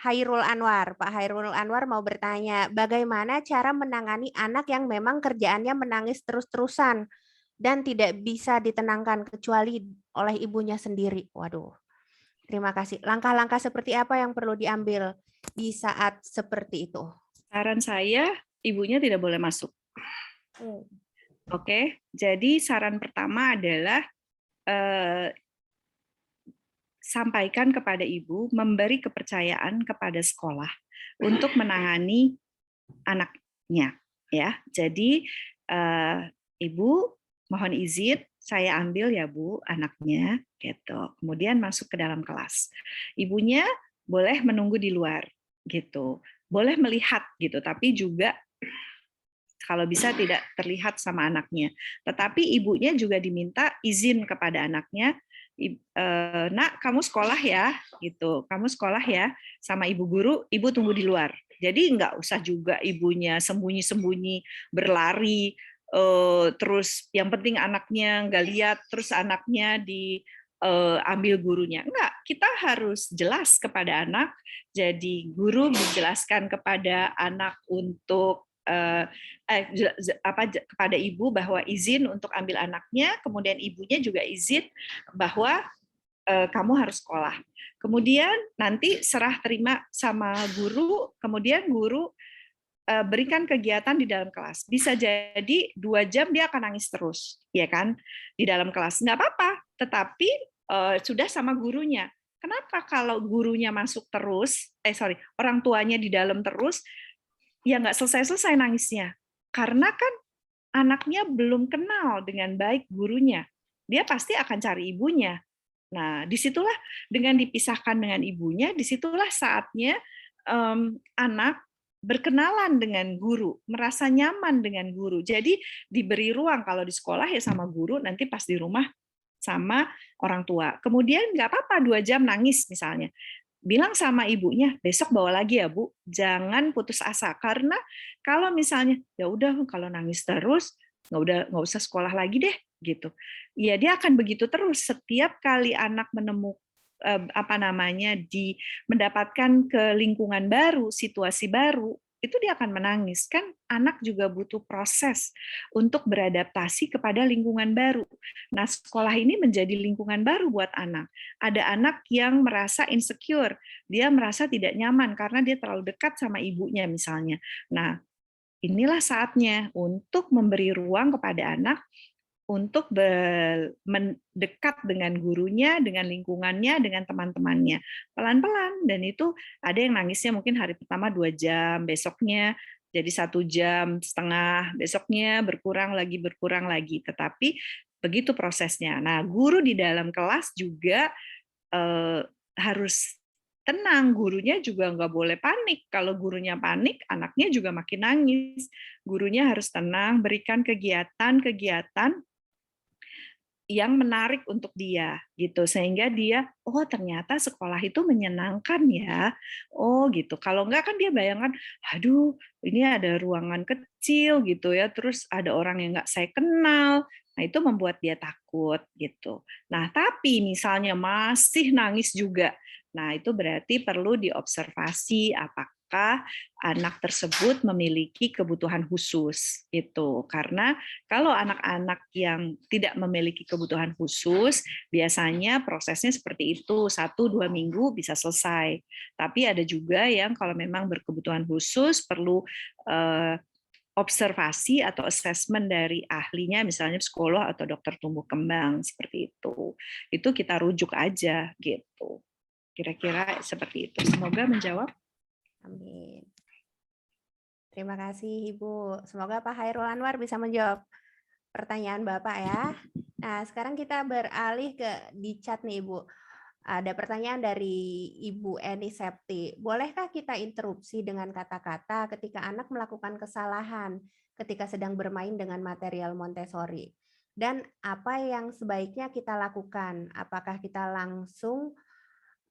Hairul Anwar. Pak Hairul Anwar mau bertanya, bagaimana cara menangani anak yang memang kerjaannya menangis terus-terusan dan tidak bisa ditenangkan kecuali oleh ibunya sendiri? Waduh. Terima kasih. Langkah-langkah seperti apa yang perlu diambil di saat seperti itu? Saran saya, ibunya tidak boleh masuk. Oke, jadi saran pertama adalah sampaikan kepada ibu, memberi kepercayaan kepada sekolah untuk menangani anaknya. Ya, jadi ibu mohon izin, saya ambil ya Bu anaknya, gitu. Kemudian masuk ke dalam kelas. Ibunya boleh menunggu di luar, gitu. Boleh melihat gitu, tapi juga kalau bisa tidak terlihat sama anaknya. Tetapi ibunya juga diminta izin kepada anaknya, nak kamu sekolah ya, gitu. Kamu sekolah ya sama ibu guru, ibu tunggu di luar. Jadi nggak usah juga ibunya sembunyi-sembunyi berlari, terus yang penting anaknya nggak lihat, terus anaknya diambil gurunya. Enggak, kita harus jelas kepada anak. Jadi guru menjelaskan kepada anak untuk kepada ibu bahwa izin untuk ambil anaknya, kemudian ibunya juga izin bahwa kamu harus sekolah. Kemudian nanti serah terima sama guru, kemudian guru berikan kegiatan di dalam kelas. Bisa jadi 2 jam dia akan nangis terus, ya kan, di dalam kelas. Nggak apa-apa, tetapi sudah sama gurunya. Kenapa kalau gurunya masuk terus, orang tuanya di dalam terus, ya nggak selesai-selesai nangisnya. Karena kan anaknya belum kenal dengan baik gurunya. Dia pasti akan cari ibunya. Nah, disitulah dengan dipisahkan dengan ibunya, disitulah saatnya anak berkenalan dengan guru, merasa nyaman dengan guru. Jadi diberi ruang kalau di sekolah ya sama guru, nanti pas di rumah sama orang tua. Kemudian nggak apa-apa 2 jam nangis misalnya. Bilang sama ibunya, besok bawa lagi ya Bu, jangan putus asa. Karena kalau misalnya, ya udah kalau nangis terus, nggak usah sekolah lagi deh, gitu. Ya dia akan begitu terus. Setiap kali anak menemukan mendapatkan ke lingkungan baru, situasi baru, itu dia akan menangis. Kan anak juga butuh proses untuk beradaptasi kepada lingkungan baru. Nah, sekolah ini menjadi lingkungan baru buat anak. Ada anak yang merasa insecure, dia merasa tidak nyaman karena dia terlalu dekat sama ibunya misalnya. Nah, inilah saatnya untuk memberi ruang kepada anak untuk mendekat dengan gurunya, dengan lingkungannya, dengan teman-temannya. Pelan-pelan, dan itu ada yang nangisnya mungkin hari pertama 2 jam, besoknya jadi 1,5 jam, besoknya berkurang lagi. Tetapi begitu prosesnya. Nah, guru di dalam kelas juga harus tenang, gurunya juga nggak boleh panik. Kalau gurunya panik, anaknya juga makin nangis. Gurunya harus tenang, berikan kegiatan-kegiatan yang menarik untuk dia gitu, sehingga dia ternyata sekolah itu menyenangkan ya, gitu. Kalau enggak kan dia bayangkan, aduh ini ada ruangan kecil gitu ya, terus ada orang yang nggak saya kenal. Nah itu membuat dia takut gitu. Nah tapi misalnya masih nangis juga, nah itu berarti perlu diobservasi apakah anak tersebut memiliki kebutuhan khusus gitu. Karena kalau anak-anak yang tidak memiliki kebutuhan khusus, biasanya prosesnya seperti itu, 1-2 minggu bisa selesai. Tapi ada juga yang kalau memang berkebutuhan khusus perlu observasi atau assessment dari ahlinya, misalnya psikolog atau dokter tumbuh kembang, seperti itu. Itu kita rujuk aja gitu. Kira-kira seperti itu. Semoga menjawab. Amin. Terima kasih Ibu. Semoga Pak Hairul Anwar bisa menjawab pertanyaan Bapak ya. Nah, sekarang kita beralih ke di chat nih Ibu. Ada pertanyaan dari Ibu Eni Septi. Bolehkah kita interupsi dengan kata-kata ketika anak melakukan kesalahan ketika sedang bermain dengan material Montessori? Dan apa yang sebaiknya kita lakukan? Apakah kita langsung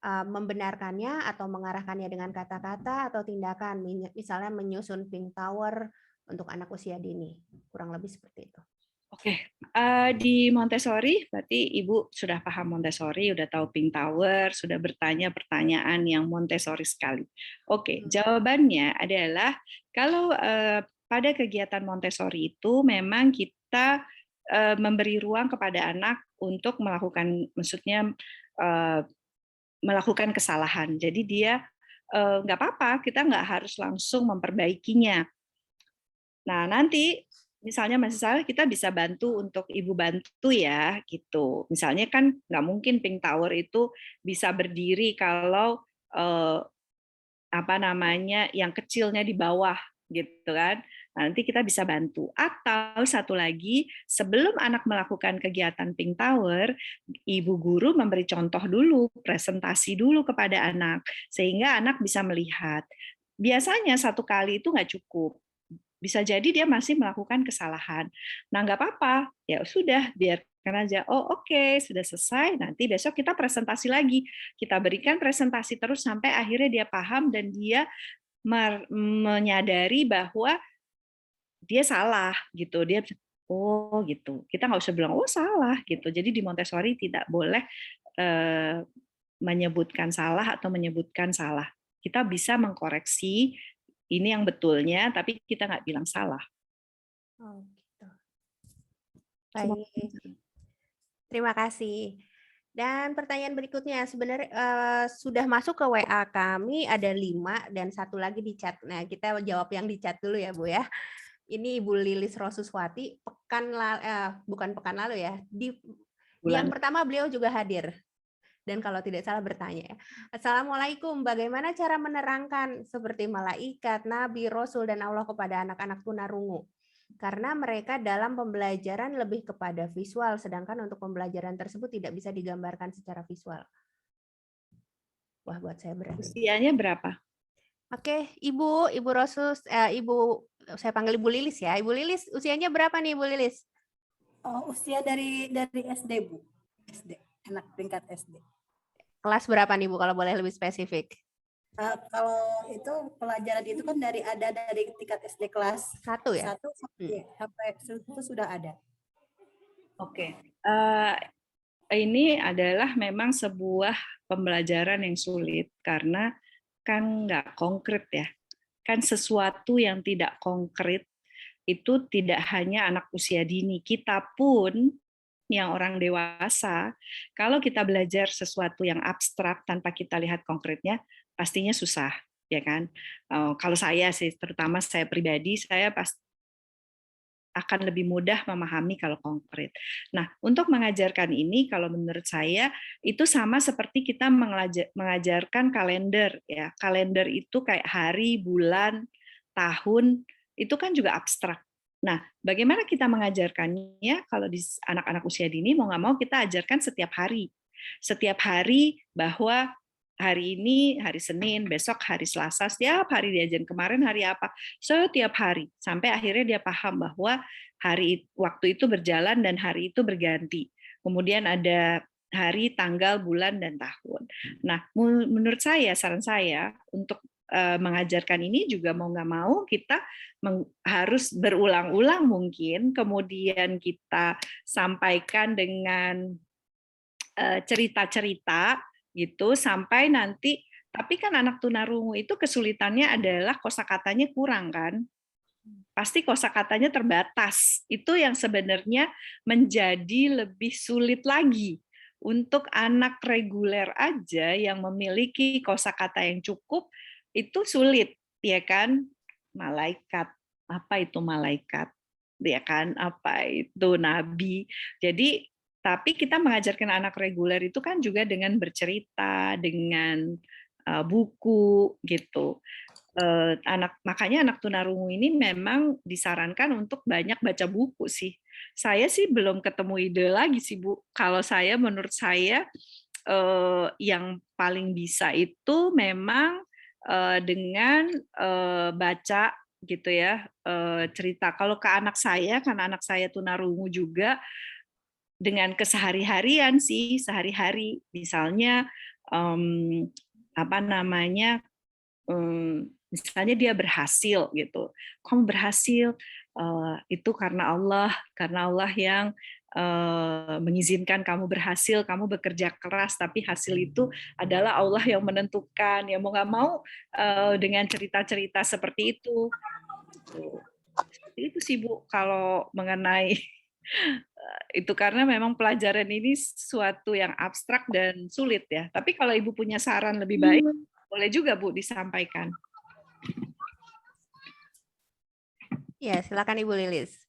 membenarkannya atau mengarahkannya dengan kata-kata atau tindakan, misalnya menyusun pink tower untuk anak usia dini, kurang lebih seperti itu. Oke, di Montessori berarti Ibu sudah paham Montessori, sudah tahu pink tower, sudah bertanya pertanyaan yang Montessori sekali. Oke, jawabannya adalah kalau pada kegiatan Montessori itu memang kita memberi ruang kepada anak untuk melakukan, maksudnya melakukan kesalahan. Jadi dia nggak apa-apa, kita nggak harus langsung memperbaikinya. Nah, nanti misalnya masih salah, kita bisa bantu untuk ibu bantu ya, gitu. Misalnya kan nggak mungkin Pink Tower itu bisa berdiri kalau apa namanya yang kecilnya di bawah, gitu kan. Nah, nanti kita bisa bantu. Atau satu lagi, sebelum anak melakukan kegiatan Pink Tower, ibu guru memberi contoh dulu, presentasi dulu kepada anak, sehingga anak bisa melihat. Biasanya satu kali itu nggak cukup. Bisa jadi dia masih melakukan kesalahan. Nah, nggak apa-apa. Ya sudah, biarkan aja. Oh, oke, sudah selesai. Nanti besok kita presentasi lagi. Kita berikan presentasi terus sampai akhirnya dia paham dan dia menyadari bahwa dia salah gitu. Dia oh gitu. Kita nggak usah bilang oh salah gitu. Jadi di Montessori tidak boleh menyebutkan salah atau menyebutkan salah. Kita bisa mengkoreksi ini yang betulnya, tapi kita nggak bilang salah. Oh, gitu. Baik, terima kasih. Dan pertanyaan berikutnya, sebenarnya sudah masuk ke WA kami ada 5 dan satu lagi di chat. Nah, kita jawab yang di chat dulu ya, Bu ya. Ini Ibu Lilis Rosuswati, bukan pekan lalu ya. Di yang pertama beliau juga hadir. Dan kalau tidak salah bertanya ya. Assalamualaikum, bagaimana cara menerangkan seperti malaikat, nabi, rasul, dan Allah kepada anak-anak tunarungu? Karena mereka dalam pembelajaran lebih kepada visual, sedangkan untuk pembelajaran tersebut tidak bisa digambarkan secara visual. Wah, buat saya berat. Usianya berapa? Oke, Ibu Rosus, saya panggil Ibu Lilis ya. Ibu Lilis, usianya berapa nih Ibu Lilis? Oh, usia dari SD, Bu. SD, anak tingkat SD. Kelas berapa nih Bu, kalau boleh lebih spesifik? Kalau itu pelajaran itu kan dari tingkat SD kelas 1 ya? 1 sampai itu sudah ada. Oke. Ini adalah memang sebuah pembelajaran yang sulit karena kan nggak konkret ya. Kan sesuatu yang tidak konkret itu tidak hanya anak usia dini. Kita pun yang orang dewasa, kalau kita belajar sesuatu yang abstrak tanpa kita lihat konkretnya, pastinya susah, ya kan? Kalau saya sih, terutama saya pribadi, saya pasti akan lebih mudah memahami kalau konkret. Nah, untuk mengajarkan ini, kalau menurut saya itu sama seperti kita mengajarkan kalender, ya. Kalender itu kayak hari, bulan, tahun, itu kan juga abstrak. Nah, bagaimana kita mengajarkannya kalau di anak-anak usia dini, mau nggak mau kita ajarkan setiap hari. Setiap hari bahwa hari ini hari Senin, besok hari Selasa, setiap hari diajarin, kemarin hari apa, setiap hari, sampai akhirnya dia paham bahwa waktu itu berjalan dan hari itu berganti. Kemudian ada hari, tanggal, bulan, dan tahun. Nah, menurut saya, saran saya untuk mengajarkan ini juga mau nggak mau kita harus berulang-ulang mungkin, kemudian kita sampaikan dengan cerita-cerita gitu sampai nanti. Tapi kan anak tunarungu itu kesulitannya adalah kosakatanya kurang kan, pasti kosakatanya terbatas. Itu yang sebenarnya menjadi lebih sulit lagi untuk anak reguler aja yang memiliki kosakata yang cukup itu sulit, ya kan? Malaikat, apa itu malaikat? Ya kan? Apa itu nabi? Jadi tapi kita mengajarkan anak reguler itu kan juga dengan bercerita, dengan buku gitu. Makanya anak tunarungu ini memang disarankan untuk banyak baca buku sih. Saya sih belum ketemu ide lagi sih Bu. Kalau saya, menurut saya yang paling bisa itu memang dengan baca gitu ya, cerita. Kalau ke anak saya, karena anak saya tunarungu juga, dengan kesehari-harian sih, sehari-hari. Misalnya apa namanya, misalnya dia berhasil gitu, kamu berhasil itu karena Allah yang mengizinkan kamu berhasil, kamu bekerja keras, tapi hasil itu adalah Allah yang menentukan. Ya mau nggak mau dengan cerita-cerita seperti itu. Itu sih Bu, kalau mengenai Itu karena memang pelajaran ini suatu yang abstrak dan sulit ya. Tapi kalau Ibu punya saran lebih baik, boleh juga Bu disampaikan. Ya, silakan Ibu Lilis.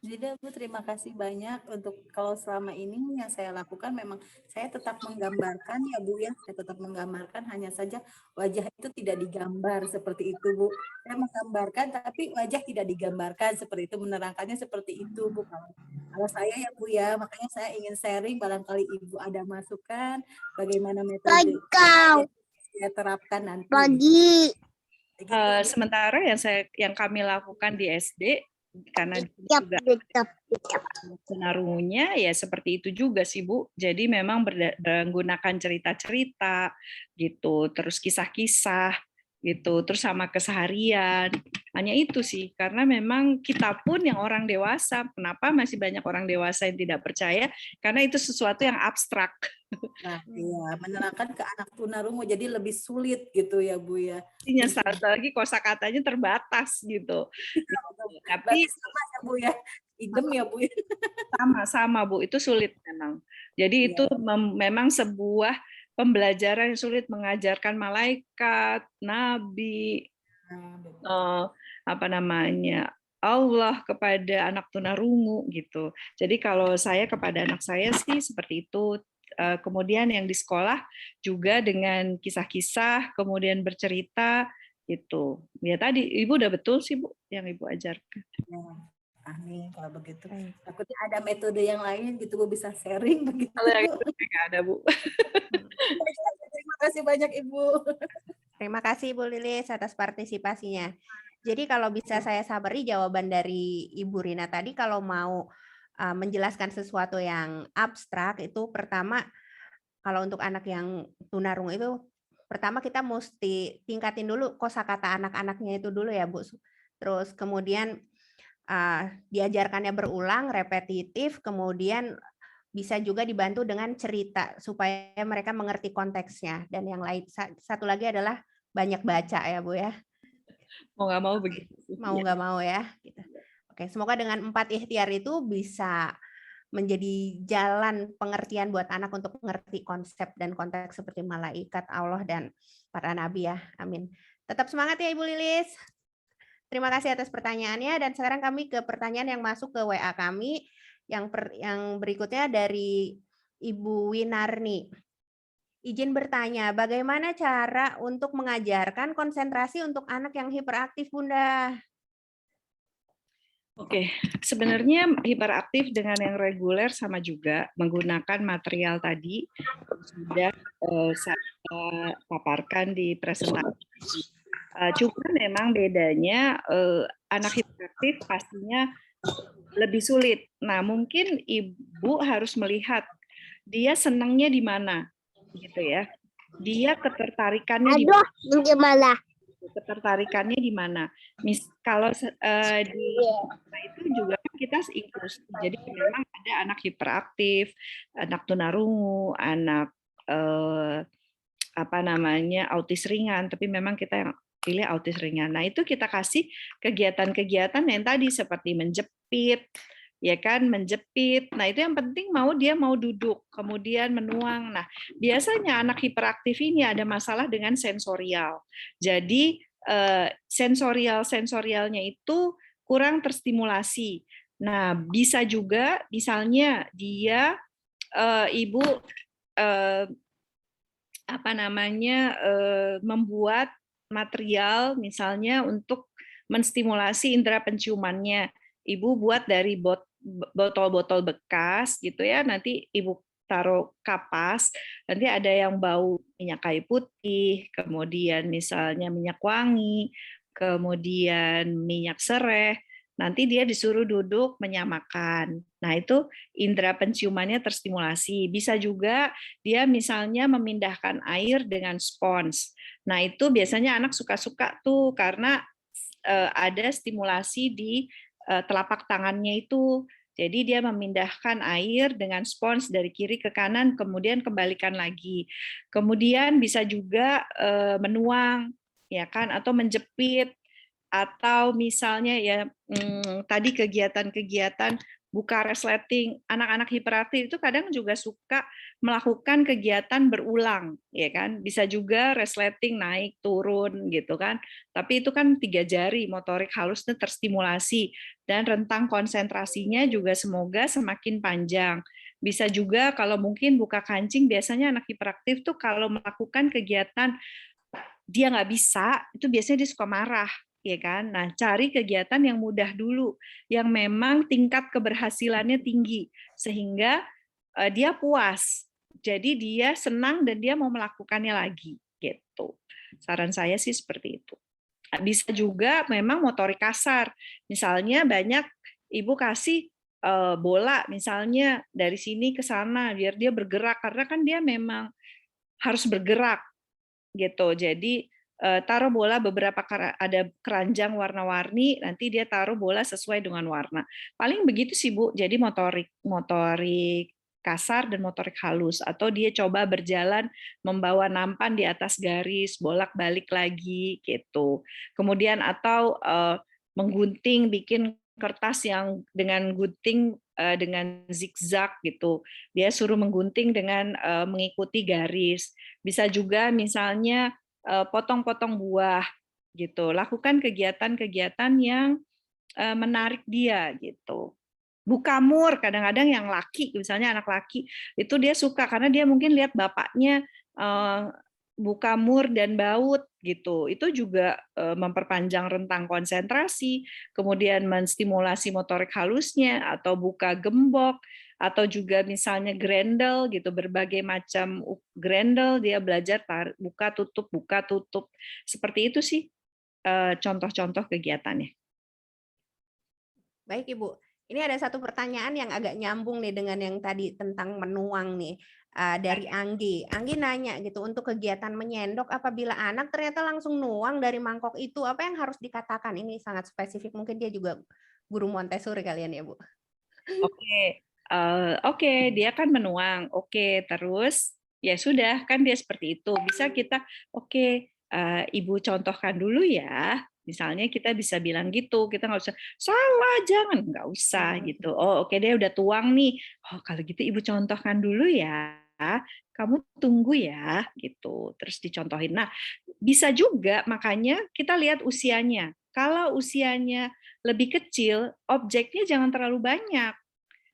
Jadi Bu, terima kasih banyak untuk kalau selama ini yang saya lakukan memang saya tetap menggambarkan ya Bu ya, saya tetap menggambarkan, hanya saja wajah itu tidak digambar seperti itu Bu. Saya menggambarkan tapi wajah tidak digambarkan seperti itu, menerangkannya seperti itu Bu. Kalau saya ya Bu ya, makanya saya ingin sharing, barangkali Ibu ada masukan bagaimana metode yang saya terapkan nanti. Sementara yang kami lakukan di SD, karena juga tunarungunya ya seperti itu juga sih Bu. Jadi memang menggunakan cerita-cerita gitu, terus kisah-kisah gitu, terus sama keseharian. Hanya itu sih, karena memang kita pun yang orang dewasa, kenapa masih banyak orang dewasa yang tidak percaya? Karena itu sesuatu yang abstrak. Nah, iya, menerangkan ke anak tunarungu jadi lebih sulit gitu ya Bu ya. Artinya satu lagi kosakatanya terbatas gitu. Tapi sama ya Bu ya, idem ya Bu. Sama Bu, itu sulit memang. Jadi itu memang sebuah pembelajaran yang sulit, mengajarkan malaikat, nabi, Allah kepada anak tunarungu gitu. Jadi kalau saya kepada anak saya sih seperti itu. Kemudian yang di sekolah juga dengan kisah-kisah, kemudian bercerita gitu. Ya tadi Ibu udah betul sih Bu yang Ibu ajarkan. Amin kalau begitu. Takutnya ada metode yang lain gitu Bu, bisa sharing begitu. Kalau yang itu nggak ada Bu. Terima kasih banyak Ibu. Terima kasih Ibu Lilis atas partisipasinya. Jadi kalau bisa saya summary jawaban dari Ibu Rina tadi, kalau mau menjelaskan sesuatu yang abstrak itu pertama, kalau untuk anak yang tunarungu itu pertama kita mesti tingkatin dulu kosakata anak-anaknya itu dulu ya Bu. Terus kemudian diajarkannya berulang, repetitif, kemudian bisa juga dibantu dengan cerita supaya mereka mengerti konteksnya. Dan yang lain satu lagi adalah banyak baca ya Bu ya. Mau nggak mau begitu. Mau nggak mau ya. Gitu. Oke, semoga dengan 4 ikhtiar itu bisa menjadi jalan pengertian buat anak untuk mengerti konsep dan konteks seperti malaikat, Allah, dan para nabi ya. Amin. Tetap semangat ya Ibu Lilis. Terima kasih atas pertanyaannya, dan sekarang kami ke pertanyaan yang masuk ke WA kami. Yang berikutnya dari Ibu Winarni. Izin bertanya, bagaimana cara untuk mengajarkan konsentrasi untuk anak yang hiperaktif, Bunda? Oke, sebenarnya hiperaktif dengan yang reguler sama juga, menggunakan material tadi sudah saya paparkan di presentasi. Cuma memang bedanya anak hiperaktif pastinya lebih sulit. Nah, mungkin Ibu harus melihat dia senangnya di mana, gitu ya. Dia ketertarikannya di mana? Ketertarikannya di mana? Kalau di itu juga kan kita inklusif. Jadi memang ada anak hiperaktif, anak tunarungu, anak autis ringan, tapi memang kita yang pilih autis ringan. Nah, itu kita kasih kegiatan-kegiatan yang tadi seperti menjepit, ya kan, menjepit. Nah, itu yang penting dia mau duduk, kemudian menuang. Nah, biasanya anak hiperaktif ini ada masalah dengan sensorial. Jadi sensorialnya itu kurang terstimulasi. Nah, bisa juga misalnya dia Ibu membuat material misalnya untuk menstimulasi indera penciumannya. Ibu buat dari botol-botol bekas gitu ya, nanti Ibu taruh kapas, nanti ada yang bau minyak kayu putih, kemudian misalnya minyak wangi, kemudian minyak sereh, nanti dia disuruh duduk menyamakan. Nah, itu indera penciumannya terstimulasi. Bisa juga dia misalnya memindahkan air dengan spons. Nah, itu biasanya anak suka-suka tuh karena ada stimulasi di telapak tangannya itu. Jadi dia memindahkan air dengan spons dari kiri ke kanan, kemudian kembalikan lagi. Kemudian bisa juga menuang, ya kan, atau menjepit, atau misalnya ya tadi kegiatan-kegiatan buka resleting. Anak-anak hiperaktif itu kadang juga suka melakukan kegiatan berulang, ya kan? Bisa juga resleting naik turun gitu kan. Tapi itu kan 3 jari, motorik halusnya terstimulasi dan rentang konsentrasinya juga semoga semakin panjang. Bisa juga kalau mungkin buka kancing, biasanya anak hiperaktif tuh kalau melakukan kegiatan dia nggak bisa, itu biasanya dia suka marah, ya kan? Nah, cari kegiatan yang mudah dulu, yang memang tingkat keberhasilannya tinggi, sehingga dia puas. Jadi dia senang dan dia mau melakukannya lagi, gitu. Saran saya sih seperti itu. Bisa juga memang motorik kasar. Misalnya banyak ibu kasih bola, misalnya dari sini ke sana, biar dia bergerak, karena kan dia memang harus bergerak gitu. Jadi taruh bola beberapa ada keranjang warna-warni, nanti dia taruh bola sesuai dengan warna. Paling begitu sih Bu. Jadi motorik kasar dan motorik halus, atau dia coba berjalan membawa nampan di atas garis, bolak-balik lagi gitu. Kemudian atau menggunting, bikin kertas yang dengan gunting dengan zigzag gitu. Dia suruh menggunting dengan mengikuti garis. Bisa juga misalnya potong-potong buah gitu. Lakukan kegiatan-kegiatan yang menarik dia gitu. Bukamur kadang-kadang yang laki, misalnya anak laki itu dia suka karena dia mungkin lihat bapaknya bukamur dan baut gitu. Itu juga memperpanjang rentang konsentrasi, kemudian menstimulasi motorik halusnya, atau buka gembok, atau juga misalnya grendel gitu, berbagai macam grendel dia belajar buka tutup. Seperti itu sih contoh-contoh kegiatannya. Baik Ibu, ini ada satu pertanyaan yang agak nyambung nih dengan yang tadi tentang menuang nih, dari Anggi. Anggi nanya gitu, untuk kegiatan menyendok apabila anak ternyata langsung nuang dari mangkok itu, apa yang harus dikatakan? Ini sangat spesifik, mungkin dia juga guru Montessori kalian ya Bu? Oke, dia kan menuang. Oke, terus ya sudah, kan dia seperti itu. Bisa kita, oke, Ibu contohkan dulu ya. Misalnya kita bisa bilang gitu, kita nggak usah salah, jangan, nggak usah gitu. Oh, oke, dia udah tuang nih. Oh, kalau gitu Ibu contohkan dulu ya. Kamu tunggu ya, gitu. Terus dicontohin. Nah, bisa juga makanya kita lihat usianya. Kalau usianya lebih kecil, objeknya jangan terlalu banyak.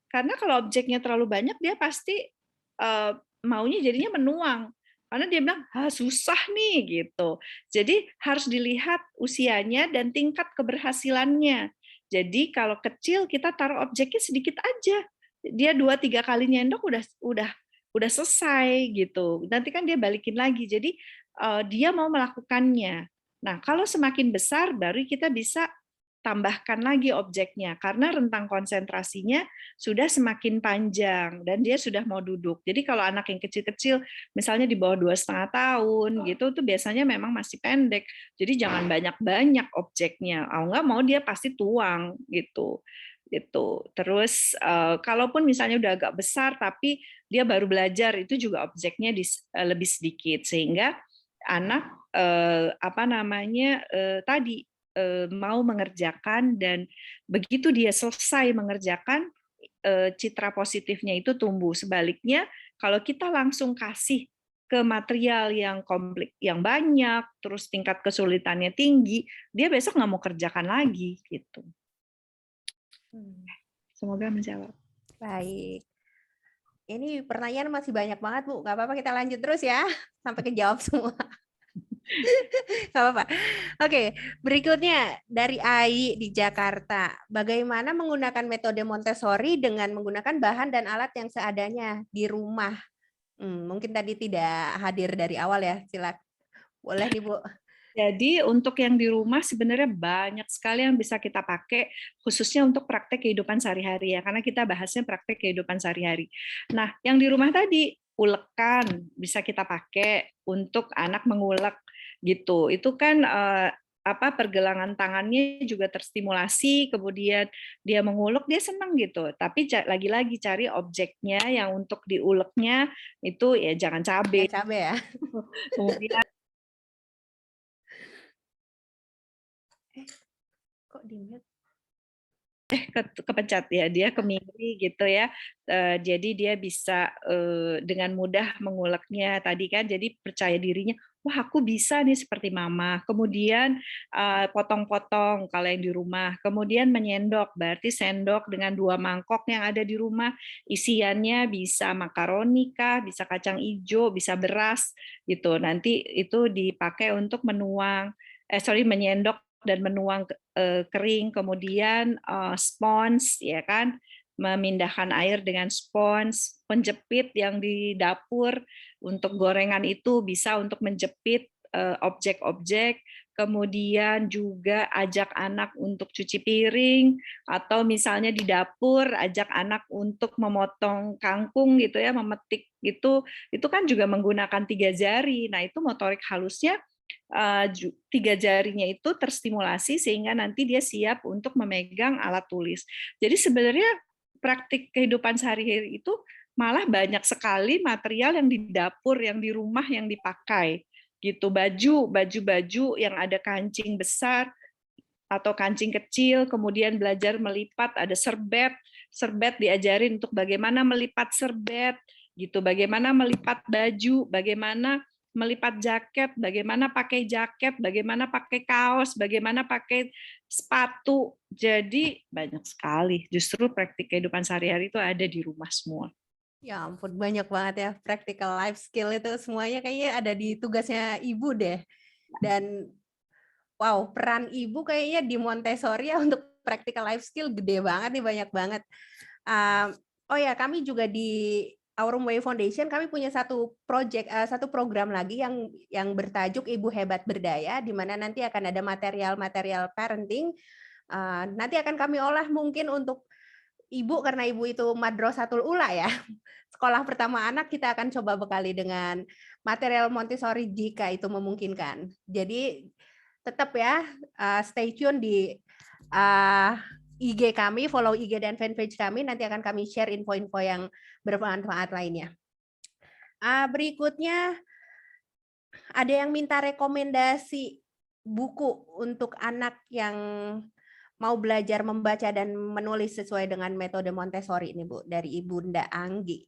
Karena kalau objeknya terlalu banyak, dia pasti maunya jadinya menuang. Karena dia bilang, susah nih gitu. Jadi harus dilihat usianya dan tingkat keberhasilannya. Jadi kalau kecil kita taruh objeknya sedikit aja. Dia 2-3 kali nyendok udah selesai gitu. Nanti kan dia balikin lagi. Jadi dia mau melakukannya. Nah, kalau semakin besar baru kita bisa tambahkan lagi objeknya karena rentang konsentrasinya sudah semakin panjang dan dia sudah mau duduk. Jadi kalau anak yang kecil-kecil, misalnya di bawah 2,5 tahun gitu, tuh biasanya memang masih pendek. Jadi jangan banyak-banyak objeknya. Enggak mau dia pasti tuang gitu. Gitu. Terus kalaupun misalnya udah agak besar tapi dia baru belajar, itu juga objeknya lebih sedikit sehingga anak tadi mau mengerjakan, dan begitu dia selesai mengerjakan, citra positifnya itu tumbuh. Sebaliknya, kalau kita langsung kasih ke material yang komplit, yang banyak, terus tingkat kesulitannya tinggi, dia besok nggak mau kerjakan lagi gitu. Semoga menjawab. Baik. Ini pertanyaan masih banyak banget Bu, nggak apa-apa kita lanjut terus ya sampai kejawab semua. Nggak apa-apa. Oke, berikutnya dari Ai di Jakarta. Bagaimana menggunakan metode Montessori dengan menggunakan bahan dan alat yang seadanya di rumah? Mungkin tadi tidak hadir dari awal ya, silakan. Boleh nih Bu. Jadi untuk yang di rumah sebenarnya banyak sekali yang bisa kita pakai, khususnya untuk praktek kehidupan sehari-hari ya, karena kita bahasnya praktek kehidupan sehari-hari. Nah, yang di rumah tadi, ulekan bisa kita pakai untuk anak mengulek gitu. Itu kan pergelangan tangannya juga terstimulasi, kemudian dia mengulek, dia senang gitu. Tapi lagi-lagi cari objeknya yang untuk diuleknya itu ya jangan cabai. Jangan cabai ya. Kemudian Kok di-mute? kepencet ya, dia kemiri gitu ya. Jadi dia bisa dengan mudah menguleknya tadi kan, jadi percaya dirinya, wah aku bisa nih seperti mama. Kemudian potong-potong kalau yang di rumah, kemudian menyendok, berarti sendok dengan 2 mangkok yang ada di rumah, isiannya bisa makaroni kah, bisa kacang hijau, bisa beras gitu. Nanti itu dipakai untuk menyendok dan menuang kering, kemudian spons ya kan, memindahkan air dengan spons, penjepit yang di dapur untuk gorengan itu bisa untuk menjepit objek-objek, kemudian juga ajak anak untuk cuci piring, atau misalnya di dapur ajak anak untuk memotong kangkung gitu ya, memetik gitu, itu kan juga menggunakan 3 jari. Nah itu motorik halusnya 3 jarinya itu terstimulasi sehingga nanti dia siap untuk memegang alat tulis. Jadi sebenarnya praktik kehidupan sehari-hari itu malah banyak sekali material yang di dapur, yang di rumah yang dipakai gitu. Baju yang ada kancing besar atau kancing kecil, kemudian belajar melipat, ada serbet diajarin untuk bagaimana melipat serbet gitu, bagaimana melipat baju, bagaimana melipat jaket, bagaimana pakai kaos, bagaimana pakai sepatu. Jadi banyak sekali. Justru praktik kehidupan sehari-hari itu ada di rumah semua. Ya ampun, banyak banget ya practical life skill itu semuanya kayaknya ada di tugasnya ibu deh. Dan wow, peran ibu kayaknya di Montessori ya untuk practical life skill gede banget nih, banyak banget. Oh ya, kami juga di Our Room Way Foundation kami punya satu program lagi yang bertajuk Ibu Hebat Berdaya, di mana nanti akan ada material-material parenting. Nanti akan kami olah mungkin untuk ibu, karena ibu itu Madrasatul Ula ya, sekolah pertama anak, kita akan coba bekali dengan material Montessori jika itu memungkinkan. Jadi tetap ya stay tune di IG kami, follow IG dan fanpage kami, nanti akan kami share info-info yang bermanfaat lainnya. Berikutnya ada yang minta rekomendasi buku untuk anak yang mau belajar membaca dan menulis sesuai dengan metode Montessori ini, Bu, dari Ibunda Anggi.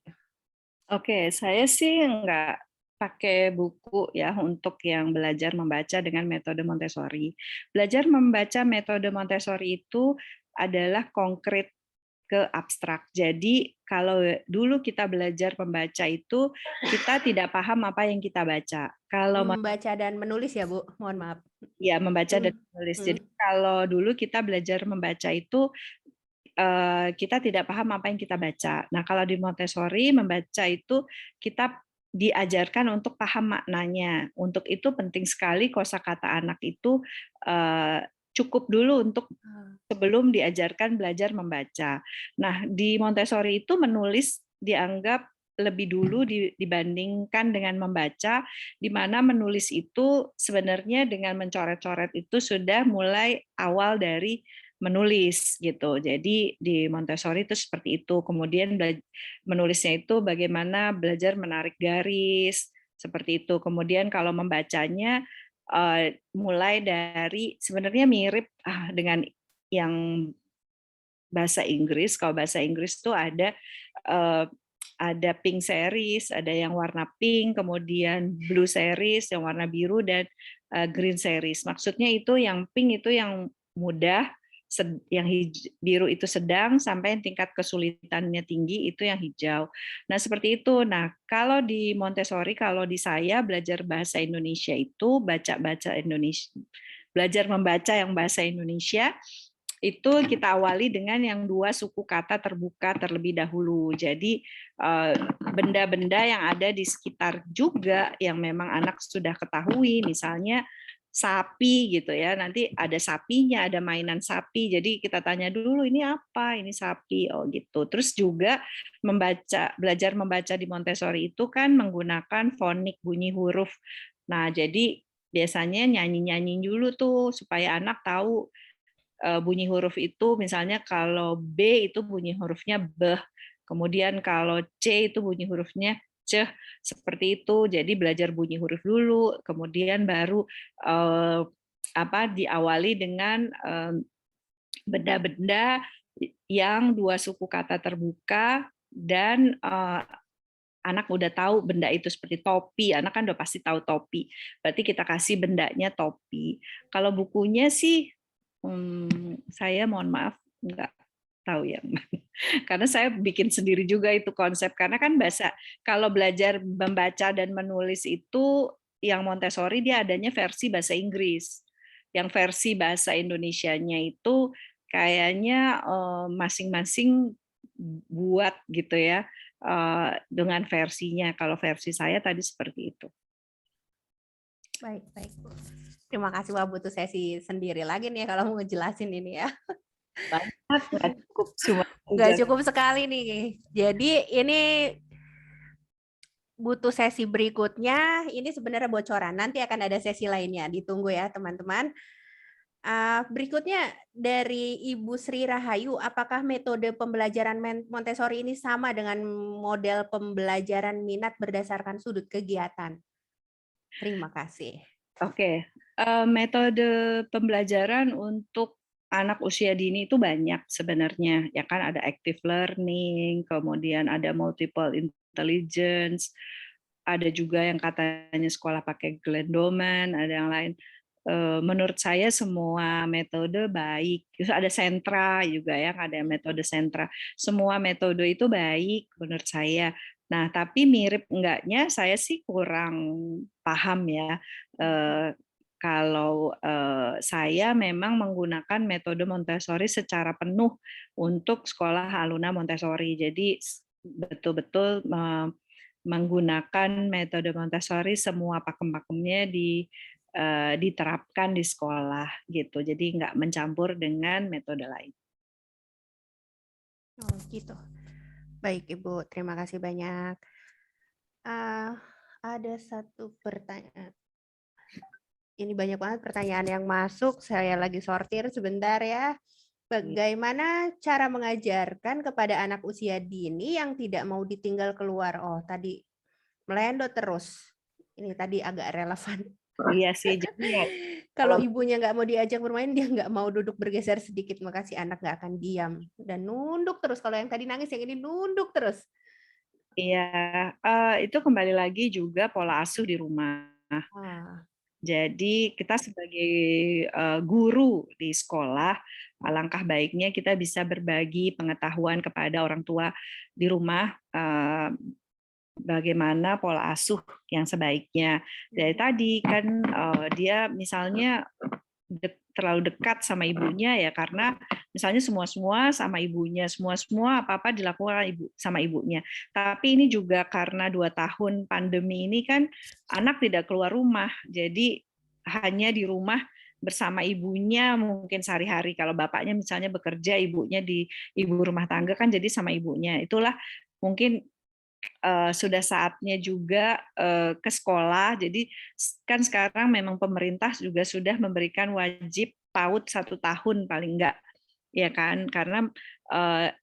Oke, saya sih nggak pakai buku ya untuk yang belajar membaca dengan metode Montessori. Belajar membaca metode Montessori itu adalah konkret ke abstrak. Jadi kalau dulu kita belajar membaca itu kita tidak paham apa yang kita baca. Kalau membaca dan menulis ya, Bu, mohon maaf. Ya, membaca dan menulis. Jadi kalau dulu kita belajar membaca itu kita tidak paham apa yang kita baca. Nah, kalau di Montessori membaca itu kita diajarkan untuk paham maknanya. Untuk itu penting sekali kosakata anak itu cukup dulu untuk sebelum diajarkan belajar membaca. Nah, di Montessori itu menulis dianggap lebih dulu dibandingkan dengan membaca, di mana menulis itu sebenarnya dengan mencoret-coret itu sudah mulai awal dari menulis gitu. Jadi di Montessori itu seperti itu. Kemudian menulisnya itu bagaimana belajar menarik garis seperti itu. Kemudian kalau membacanya mulai dari sebenarnya mirip dengan yang bahasa Inggris. Kalau bahasa Inggris tuh ada pink series, ada yang warna pink, kemudian blue series yang warna biru, dan green series. Maksudnya itu yang pink itu yang mudah, yang biru itu sedang, sampai tingkat kesulitannya tinggi itu yang hijau. Nah, seperti itu. Nah, kalau di Montessori, kalau di saya belajar bahasa Indonesia itu baca-baca Indonesia, belajar membaca yang bahasa Indonesia, itu kita awali dengan yang 2 suku kata terbuka terlebih dahulu. Jadi benda-benda yang ada di sekitar juga yang memang anak sudah ketahui, misalnya sapi gitu ya, nanti ada sapinya, ada mainan sapi, jadi kita tanya dulu ini apa, ini sapi, oh gitu. Terus juga belajar membaca di Montessori itu kan menggunakan fonik, bunyi huruf. Nah, jadi biasanya nyanyi-nyanyi dulu tuh supaya anak tahu bunyi huruf itu, misalnya kalau B itu bunyi hurufnya B, kemudian kalau C itu bunyi hurufnya C, seperti itu. Jadi belajar bunyi huruf dulu, kemudian baru diawali dengan benda-benda yang 2 suku kata terbuka dan anak udah tahu benda itu seperti topi, anak kan udah pasti tahu topi. Berarti kita kasih bendanya topi. Kalau bukunya sih, saya mohon maaf nggak tahu ya, karena saya bikin sendiri juga itu konsep. Karena kan kalau belajar membaca dan menulis itu yang Montessori dia adanya versi bahasa Inggris. Yang versi bahasa Indonesianya itu kayaknya masing-masing buat gitu ya. Dengan versinya. Kalau versi saya tadi seperti itu. Baik, baik. Terima kasih, Wah, butuh sesi sendiri lagi nih kalau mau ngejelasin ini ya. Banyak, nggak cukup cuma Nggak cukup sekali nih. Jadi ini butuh sesi berikutnya. Ini sebenarnya bocoran. Nanti akan ada sesi lainnya. Ditunggu ya, teman-teman. Berikutnya dari Ibu Sri Rahayu, apakah metode pembelajaran Montessori ini sama dengan model pembelajaran minat berdasarkan sudut kegiatan? Terima kasih. Oke, metode pembelajaran untuk anak usia dini itu banyak sebenarnya. Ya kan ada active learning, kemudian ada multiple intelligence, ada juga yang katanya sekolah pakai Glendoman, ada yang lain. Menurut saya semua metode baik. Terus ada sentra juga ya, ada metode sentra. Semua metode itu baik menurut saya. Nah, tapi mirip enggaknya saya sih kurang paham ya. Kalau saya memang menggunakan metode Montessori secara penuh untuk sekolah Aluna Montessori. Jadi betul-betul menggunakan metode Montessori semua pakem-pakemnya diterapkan di sekolah gitu. Jadi nggak mencampur dengan metode lain. Oh, gitu. Baik, Ibu. Terima kasih banyak. Ada satu pertanyaan. Ini banyak banget pertanyaan yang masuk. Saya lagi sortir sebentar ya. Bagaimana cara mengajarkan kepada anak usia dini yang tidak mau ditinggal keluar? Oh, tadi melendot terus. Ini tadi agak relevan. Iya sih. Jadi ya, kalau ibunya nggak mau diajak bermain, dia nggak mau duduk bergeser sedikit, makasih anak nggak akan diam dan nunduk terus. Kalau yang tadi nangis, yang ini nunduk terus. Iya, itu kembali lagi juga pola asuh di rumah. Jadi kita sebagai guru di sekolah, alangkah baiknya kita bisa berbagi pengetahuan kepada orang tua di rumah bagaimana pola asuh yang sebaiknya. Dari tadi kan dia misalnya terlalu dekat sama ibunya ya karena misalnya semua sama ibunya, semua apa-apa dilakukan sama ibunya. Tapi ini juga karena 2 tahun pandemi ini kan anak tidak keluar rumah, jadi hanya di rumah bersama ibunya mungkin sehari-hari. Kalau bapaknya misalnya bekerja, ibunya di ibu rumah tangga kan jadi sama ibunya. Itulah mungkin sudah saatnya juga ke sekolah. Jadi kan sekarang memang pemerintah juga sudah memberikan wajib PAUD 1 tahun paling enggak, ya kan? Karena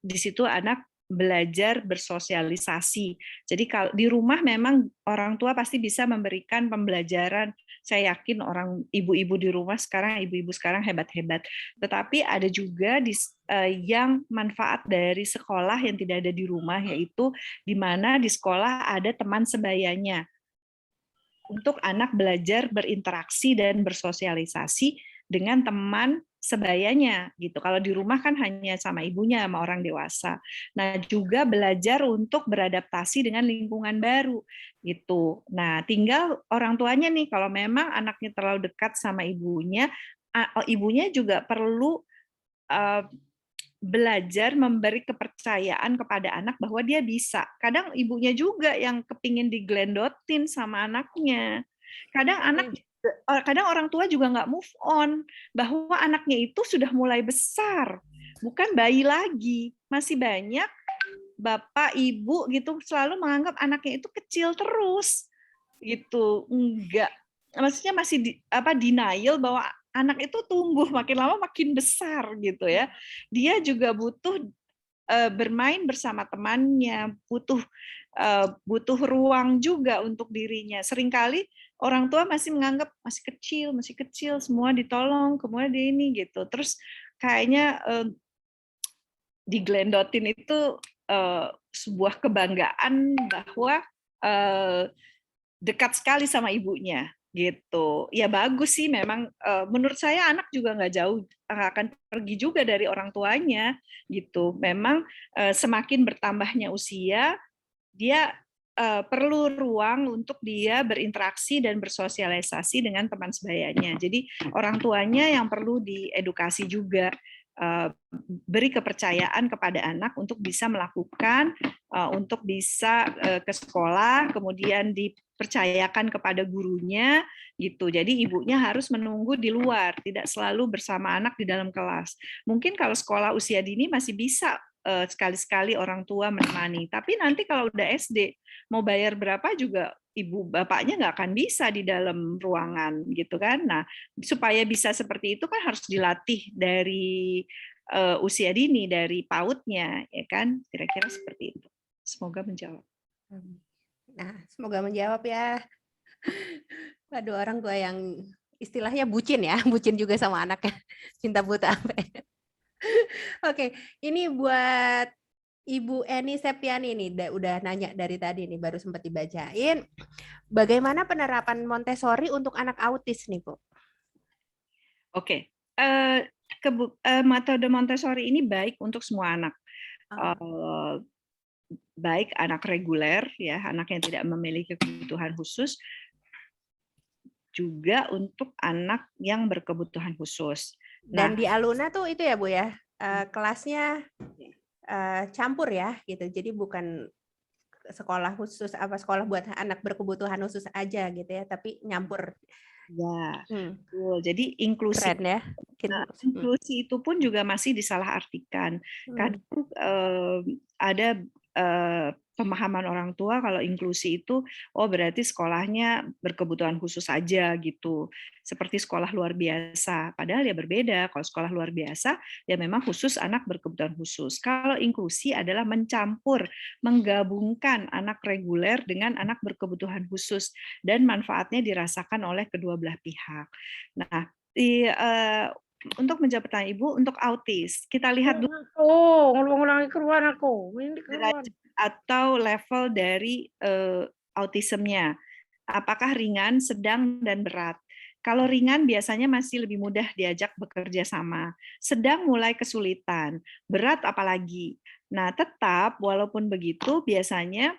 di situ anak belajar bersosialisasi. Jadi kalau di rumah memang orang tua pasti bisa memberikan pembelajaran. Saya yakin ibu-ibu di rumah sekarang, ibu-ibu sekarang hebat-hebat. Tetapi ada juga yang manfaat dari sekolah yang tidak ada di rumah, yaitu di mana di sekolah ada teman sebayanya untuk anak belajar berinteraksi dan bersosialisasi dengan teman sebayanya gitu. Kalau di rumah kan hanya sama ibunya sama orang dewasa. Nah, juga belajar untuk beradaptasi dengan lingkungan baru gitu. Nah, tinggal orang tuanya nih kalau memang anaknya terlalu dekat sama ibunya, ibunya juga perlu belajar memberi kepercayaan kepada anak bahwa dia bisa. Kadang ibunya juga yang kepingin diglendotin sama anaknya. Kadang orang tua juga nggak move on bahwa anaknya itu sudah mulai besar, bukan bayi lagi. Masih banyak bapak ibu gitu selalu menganggap anaknya itu kecil terus gitu. Enggak, maksudnya masih denial bahwa anak itu tumbuh makin lama makin besar gitu ya. Dia juga butuh bermain bersama temannya, butuh ruang juga untuk dirinya. Seringkali orang tua masih menganggap masih kecil, semua ditolong, kemudian dia ini gitu. Terus kayaknya diglendotin itu sebuah kebanggaan bahwa dekat sekali sama ibunya gitu. Ya bagus sih memang, menurut saya anak juga nggak jauh akan pergi juga dari orang tuanya gitu. Memang semakin bertambahnya usia, dia perlu ruang untuk dia berinteraksi dan bersosialisasi dengan teman sebayanya. Jadi orang tuanya yang perlu diedukasi juga, beri kepercayaan kepada anak untuk bisa melakukan, untuk bisa ke sekolah, kemudian dipercayakan kepada gurunya gitu. Jadi ibunya harus menunggu di luar, tidak selalu bersama anak di dalam kelas. Mungkin kalau sekolah usia dini masih bisa sekali-sekali orang tua menemani. Tapi nanti kalau udah SD, mau bayar berapa juga ibu bapaknya nggak akan bisa di dalam ruangan gitu kan. Nah, supaya bisa seperti itu kan harus dilatih dari usia dini, dari PAUD-nya, ya kan? Kira-kira seperti itu. Semoga menjawab. Nah, semoga menjawab ya. Aduh, orang tua yang istilahnya bucin ya, bucin juga sama anaknya, cinta buta. Oke, ini buat Ibu Eni Septiani nih, udah nanya dari tadi nih, baru sempat dibacain. Bagaimana penerapan Montessori untuk anak autis nih, Bu? Oke, metode Montessori ini baik untuk semua anak. Baik anak reguler, ya, anak yang tidak memiliki kebutuhan khusus, juga untuk anak yang berkebutuhan khusus. Dan di Aluna tuh itu ya Bu ya, kelasnya campur ya gitu. Jadi bukan sekolah khusus sekolah buat anak berkebutuhan khusus aja gitu ya, tapi nyampur. Ya, jadi inklusi. Keren ya. Inklusi itu pun juga masih disalahartikan. Kadang ada pemahaman orang tua kalau inklusi itu berarti sekolahnya berkebutuhan khusus saja gitu, seperti sekolah luar biasa. Padahal ya berbeda. Kalau sekolah luar biasa ya memang khusus anak berkebutuhan khusus. Kalau inklusi adalah mencampur, menggabungkan anak reguler dengan anak berkebutuhan khusus dan manfaatnya dirasakan oleh kedua belah pihak. Nah, untuk menjawab pertanyaan Ibu, untuk autis, kita lihat dulu derajat atau level dari autismnya. Apakah ringan, sedang, dan berat. Kalau ringan biasanya masih lebih mudah diajak bekerja sama. Sedang mulai kesulitan, berat apalagi. Nah, tetap walaupun begitu biasanya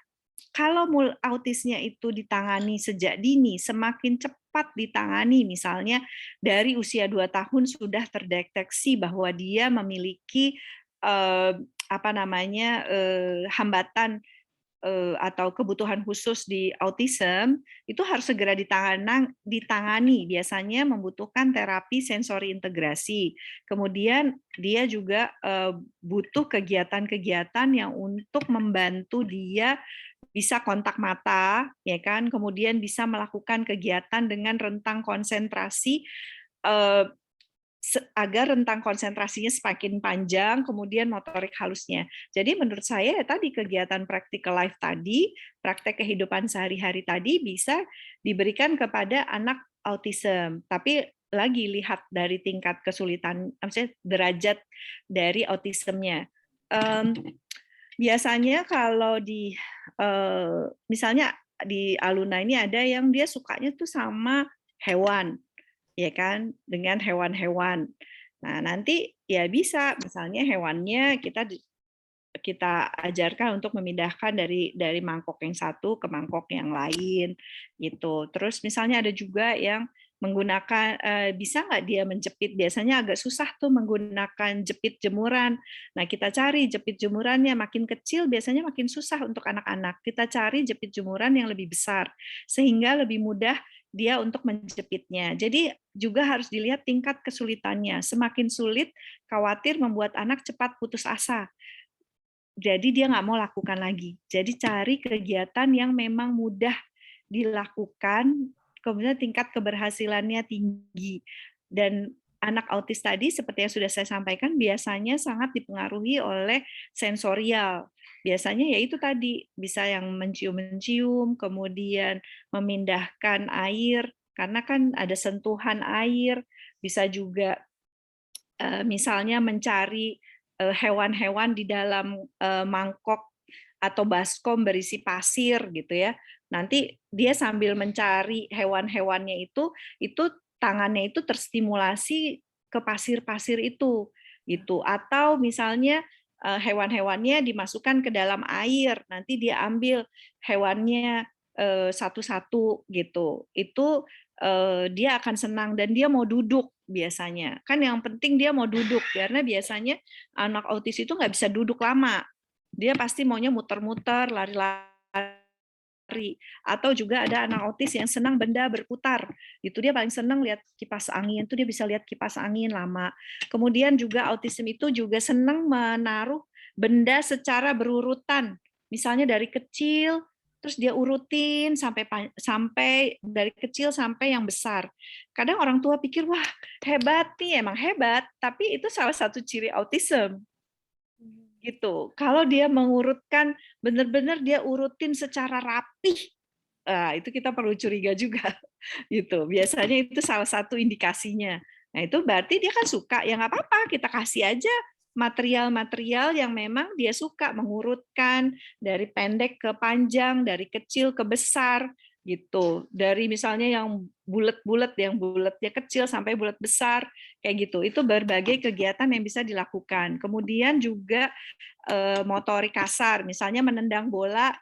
kalau autisnya itu ditangani sejak dini, semakin cepat ditangani, misalnya dari usia 2 tahun sudah terdeteksi bahwa dia memiliki hambatan atau kebutuhan khusus di autism, itu harus segera ditangani. Biasanya membutuhkan terapi sensori integrasi. Kemudian dia juga butuh kegiatan-kegiatan yang untuk membantu dia bisa kontak mata, ya kan? Kemudian bisa melakukan kegiatan dengan rentang konsentrasi agar rentang konsentrasinya semakin panjang, kemudian motorik halusnya. Jadi menurut saya ya tadi kegiatan practical life tadi, praktek kehidupan sehari-hari tadi bisa diberikan kepada anak autism. Tapi lagi lihat dari tingkat kesulitan, maksudnya derajat dari autismnya. Biasanya kalau di misalnya di Aluna ini ada yang dia sukanya tuh sama hewan, ya kan, dengan hewan-hewan. Nah, nanti ya bisa misalnya hewannya kita ajarkan untuk memindahkan dari mangkok yang satu ke mangkok yang lain gitu. Terus misalnya ada juga yang menggunakan bisa nggak dia menjepit, biasanya agak susah tuh menggunakan jepit jemuran. Nah, kita cari jepit jemurannya makin kecil biasanya makin susah untuk anak-anak. Kita cari jepit jemuran yang lebih besar sehingga lebih mudah dia untuk menjepitnya. Jadi juga harus dilihat tingkat kesulitannya. Semakin sulit, khawatir membuat anak cepat putus asa. Jadi dia nggak mau lakukan lagi. Jadi cari kegiatan yang memang mudah dilakukan, kemudian tingkat keberhasilannya tinggi. Dan anak autis tadi, seperti yang sudah saya sampaikan, biasanya sangat dipengaruhi oleh sensorial. Biasanya ya itu tadi, bisa yang mencium-mencium, kemudian memindahkan air, karena kan ada sentuhan air, bisa juga misalnya mencari hewan-hewan di dalam mangkok atau baskom berisi pasir gitu ya. Nanti dia sambil mencari hewan-hewannya itu tangannya itu terstimulasi ke pasir-pasir itu gitu. Atau misalnya hewan-hewannya dimasukkan ke dalam air, nanti dia ambil hewannya satu-satu gitu. Itu dia akan senang dan dia mau duduk biasanya. Kan yang penting dia mau duduk karena biasanya anak autis itu nggak bisa duduk lama. Dia pasti maunya muter-muter, lari-lari. Atau juga ada anak autis yang senang benda berputar. Itu dia paling senang lihat kipas angin, itu dia bisa lihat kipas angin lama. Kemudian juga autism itu juga senang menaruh benda secara berurutan. Misalnya dari kecil terus dia urutin sampai dari kecil sampai yang besar. Kadang orang tua pikir wah hebat nih, emang hebat, tapi itu salah satu ciri autism. Gitu. Kalau dia mengurutkan benar-benar dia urutin secara rapih, itu kita perlu curiga juga. Gitu. Biasanya itu salah satu indikasinya. Nah itu berarti dia kan suka, ya nggak apa-apa, kita kasih aja material-material yang memang dia suka, mengurutkan dari pendek ke panjang, dari kecil ke besar, gitu. Dari misalnya yang bulat-bulat, yang bulatnya kecil sampai bulat besar, kayak gitu. Itu berbagai kegiatan yang bisa dilakukan. Kemudian juga motorik kasar, misalnya menendang bola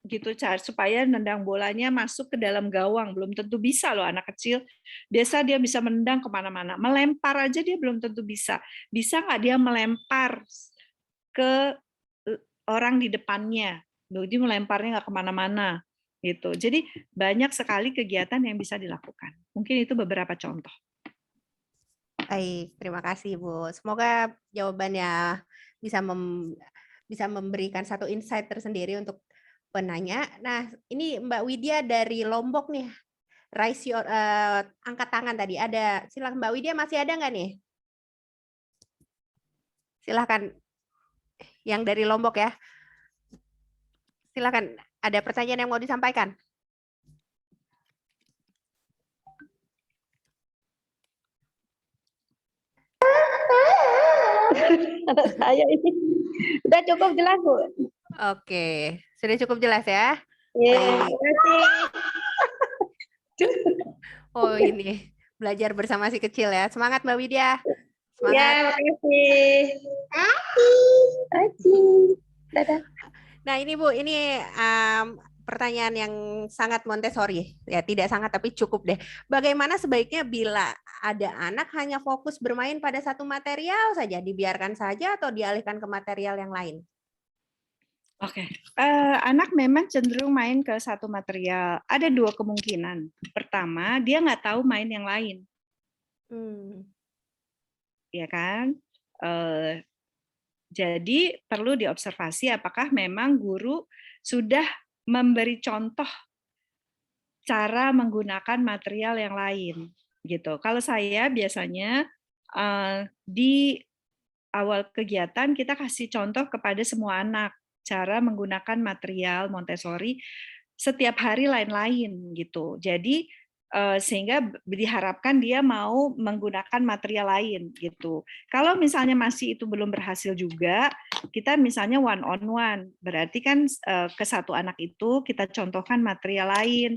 gitu supaya nendang bolanya masuk ke dalam gawang, belum tentu bisa loh anak kecil. Biasa dia bisa menendang kemana-mana, melempar aja dia belum tentu bisa. Bisa nggak dia melempar ke orang di depannya? Jadi melemparnya nggak kemana-mana gitu. Jadi banyak sekali kegiatan yang bisa dilakukan. Mungkin itu beberapa contoh. Baik, terima kasih Bu. Semoga jawabannya bisa memberikan satu insight tersendiri untuk penanya. Nah, ini Mbak Widya dari Lombok nih. Raise your angkat tangan tadi ada. Silakan Mbak Widya, masih ada nggak nih? Silakan yang dari Lombok ya. Silakan, ada pertanyaan yang mau disampaikan? Saya ini udah cukup jelas Bu. Oke, sudah cukup jelas ya. Terima kasih. Oh ini belajar bersama si kecil ya. Semangat Mbak Widya. Semangat. Ya, makasih. Makasih. Dadah. Nah ini Bu, ini pertanyaan yang sangat Montessori. Ya tidak sangat tapi cukup deh. Bagaimana sebaiknya bila ada anak hanya fokus bermain pada satu material saja, dibiarkan saja atau dialihkan ke material yang lain? Oke, anak memang cenderung main ke satu material. Ada dua kemungkinan. Pertama, dia nggak tahu main yang lain, ya kan? Jadi perlu diobservasi apakah memang guru sudah memberi contoh cara menggunakan material yang lain, gitu. Kalau saya biasanya di awal kegiatan kita kasih contoh kepada semua anak cara menggunakan material Montessori setiap hari lain-lain gitu. Jadi sehingga diharapkan dia mau menggunakan material lain gitu. Kalau misalnya masih itu belum berhasil juga, kita misalnya one on one, berarti kan ke satu anak itu kita contohkan material lain,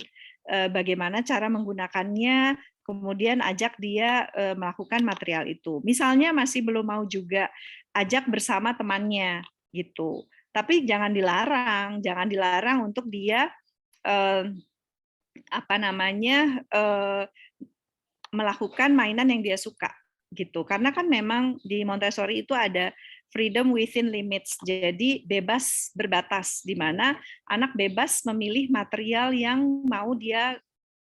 bagaimana cara menggunakannya, kemudian ajak dia melakukan material itu. Misalnya masih belum mau juga, ajak bersama temannya gitu. Tapi jangan dilarang untuk dia melakukan mainan yang dia suka gitu. Karena kan memang di Montessori itu ada freedom within limits. Jadi bebas berbatas di mana anak bebas memilih material yang mau dia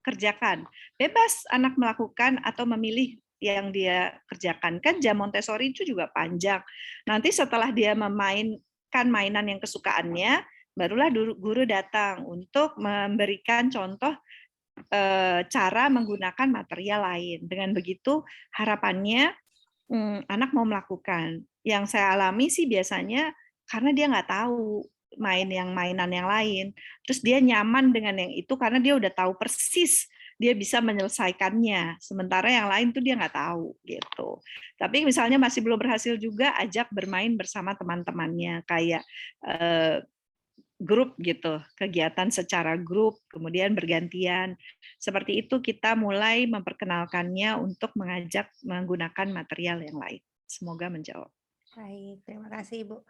kerjakan. Bebas anak melakukan atau memilih yang dia kerjakan. Kan jam Montessori itu juga panjang. Nanti setelah dia memainkan mainan yang kesukaannya, barulah guru datang untuk memberikan contoh cara menggunakan material lain. Dengan begitu harapannya anak mau melakukan. Yang saya alami sih biasanya karena dia nggak tahu mainan yang lain, terus dia nyaman dengan yang itu karena dia udah tahu persis dia bisa menyelesaikannya. Sementara yang lain tuh dia nggak tahu gitu. Tapi misalnya masih belum berhasil juga, ajak bermain bersama teman-temannya kayak grup gitu, kegiatan secara grup, kemudian bergantian. Seperti itu kita mulai memperkenalkannya untuk mengajak menggunakan material yang lain. Semoga menjawab. Baik, terima kasih Ibu.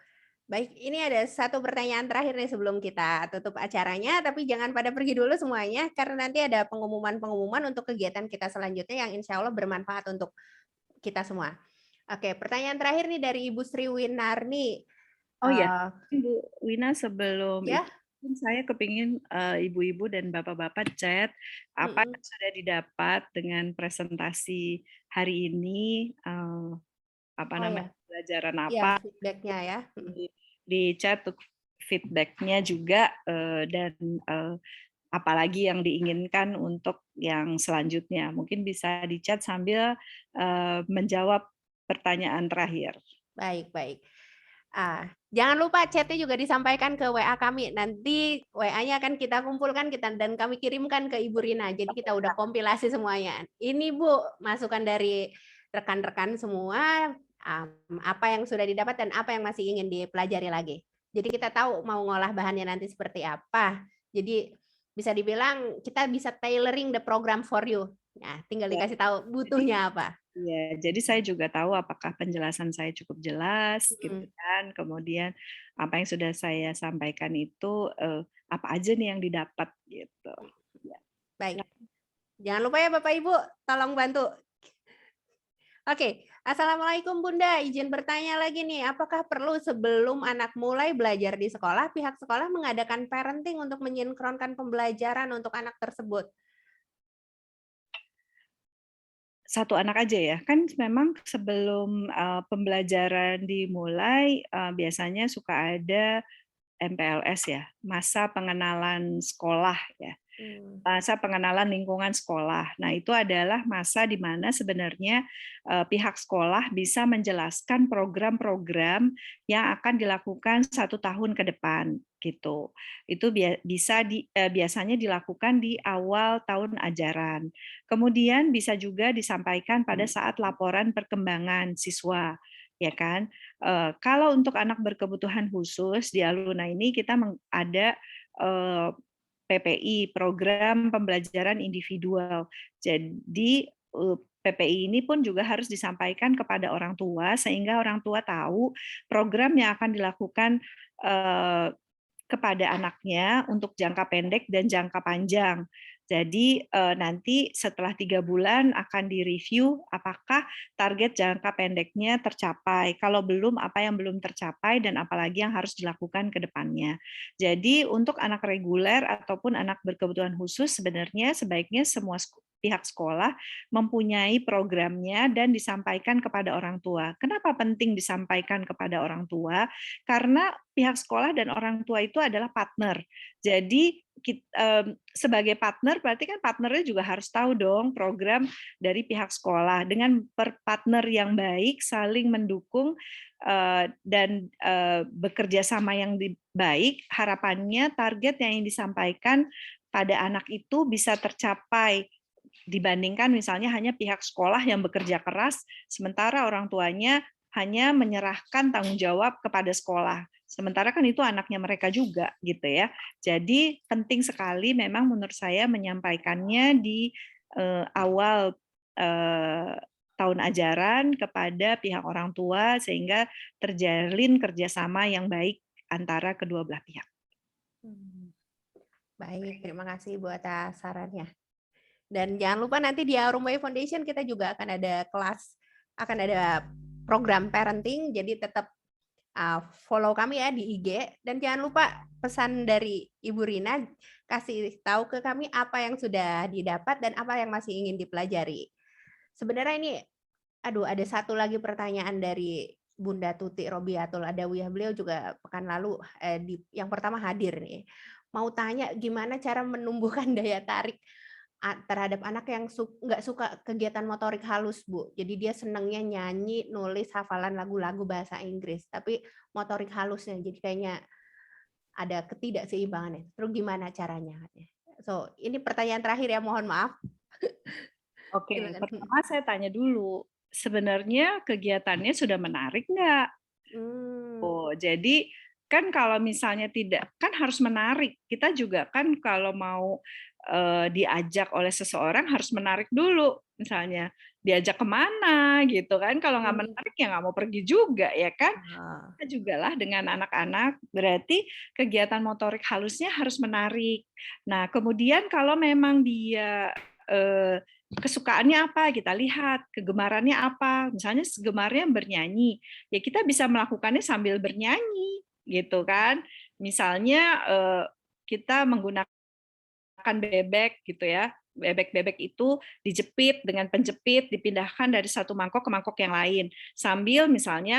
Baik, ini ada satu pertanyaan terakhir nih sebelum kita tutup acaranya, tapi jangan pada pergi dulu semuanya, karena nanti ada pengumuman-pengumuman untuk kegiatan kita selanjutnya yang insya Allah bermanfaat untuk kita semua. Oke, pertanyaan terakhir nih dari Ibu Sri Winarni. Oh ya, Bu Wina, sebelum Ya. itu saya kepingin ibu-ibu dan bapak-bapak chat apa yang sudah didapat dengan presentasi hari ini, pelajaran apa, feedback-nya ya. di chat feedback-nya juga, dan apalagi yang diinginkan untuk yang selanjutnya. Mungkin bisa di chat sambil menjawab pertanyaan terakhir. Baik. Jangan lupa chatnya juga disampaikan ke WA kami. Nanti WA-nya akan kita kumpulkan dan kami kirimkan ke Ibu Rina. Jadi kita udah kompilasi semuanya. Ini Bu, masukan dari rekan-rekan semua, apa yang sudah didapat dan apa yang masih ingin dipelajari lagi. Jadi kita tahu mau ngolah bahannya nanti seperti apa. Jadi bisa dibilang kita bisa tailoring the program for you. Nah, tinggal dikasih tahu butuhnya apa. Ya, jadi saya juga tahu apakah penjelasan saya cukup jelas, gitu kan. Kemudian apa yang sudah saya sampaikan itu apa aja nih yang didapat, gitu. Ya. Baik. Jangan lupa ya Bapak Ibu, tolong bantu. Oke, Assalamualaikum Bunda. Izin bertanya lagi nih, apakah perlu sebelum anak mulai belajar di sekolah, pihak sekolah mengadakan parenting untuk mensinkronkan pembelajaran untuk anak tersebut? Satu anak aja ya, kan memang sebelum pembelajaran dimulai biasanya suka ada MPLS ya, masa pengenalan sekolah ya, masa pengenalan lingkungan sekolah. Nah, itu adalah masa di mana sebenarnya pihak sekolah bisa menjelaskan program-program yang akan dilakukan 1 tahun ke depan gitu. Itu biasanya dilakukan di awal tahun ajaran. Kemudian bisa juga disampaikan pada saat laporan perkembangan siswa, ya kan? Kalau untuk anak berkebutuhan khusus di Aluna ini kita ada PPI, program pembelajaran individual. Jadi PPI ini pun juga harus disampaikan kepada orang tua sehingga orang tua tahu program yang akan dilakukan kepada anaknya untuk jangka pendek dan jangka panjang. Jadi nanti setelah 3 bulan akan direview apakah target jangka pendeknya tercapai. Kalau belum, apa yang belum tercapai dan apalagi yang harus dilakukan ke depannya. Jadi untuk anak reguler ataupun anak berkebutuhan khusus sebenarnya sebaiknya semua pihak sekolah mempunyai programnya dan disampaikan kepada orang tua. Kenapa penting disampaikan kepada orang tua? Karena pihak sekolah dan orang tua itu adalah partner. Jadi sebagai partner berarti kan partnernya juga harus tahu dong program dari pihak sekolah. Dengan partner yang baik, saling mendukung dan bekerja sama yang baik, harapannya target yang disampaikan pada anak itu bisa tercapai dibandingkan misalnya hanya pihak sekolah yang bekerja keras, sementara orang tuanya hanya menyerahkan tanggung jawab kepada sekolah. Sementara kan itu anaknya mereka juga gitu ya. Jadi penting sekali memang menurut saya menyampaikannya di awal tahun ajaran kepada pihak orang tua sehingga terjalin kerjasama yang baik antara kedua belah pihak. Baik, terima kasih buat sarannya. Dan jangan lupa nanti di Arumbai Foundation kita juga akan ada kelas, akan ada program parenting, jadi tetap follow kami ya di IG. Dan jangan lupa pesan dari Ibu Rina, kasih tahu ke kami apa yang sudah didapat dan apa yang masih ingin dipelajari. Sebenarnya ini, ada satu lagi pertanyaan dari Bunda Tuti Robiatul Adawiyah. Beliau juga pekan lalu, yang pertama hadir nih. Mau tanya gimana cara menumbuhkan daya tarik terhadap anak yang nggak suka kegiatan motorik halus, Bu. Jadi dia senangnya nyanyi, nulis, hafalan lagu-lagu bahasa Inggris, tapi motorik halusnya jadi kayaknya ada ketidakseimbangannya. Terus gimana caranya? So, ini pertanyaan terakhir ya, mohon maaf. Oke, Silakan. pertama saya tanya dulu, sebenarnya kegiatannya sudah menarik nggak? Oh, jadi kan kalau misalnya tidak, kan harus menarik. Kita juga kan kalau mau diajak oleh seseorang harus menarik dulu. Misalnya diajak kemana gitu kan. Kalau nggak menarik ya nggak mau pergi juga ya kan. Kita juga lah dengan anak-anak, berarti kegiatan motorik halusnya harus menarik. Nah, kemudian kalau memang dia kesukaannya apa, kita lihat kegemarannya apa. Misalnya gemarnya bernyanyi, ya kita bisa melakukannya sambil bernyanyi, gitu kan. Misalnya kita menggunakan bebek gitu ya. Bebek-bebek itu dijepit dengan penjepit, dipindahkan dari satu mangkok ke mangkok yang lain, sambil misalnya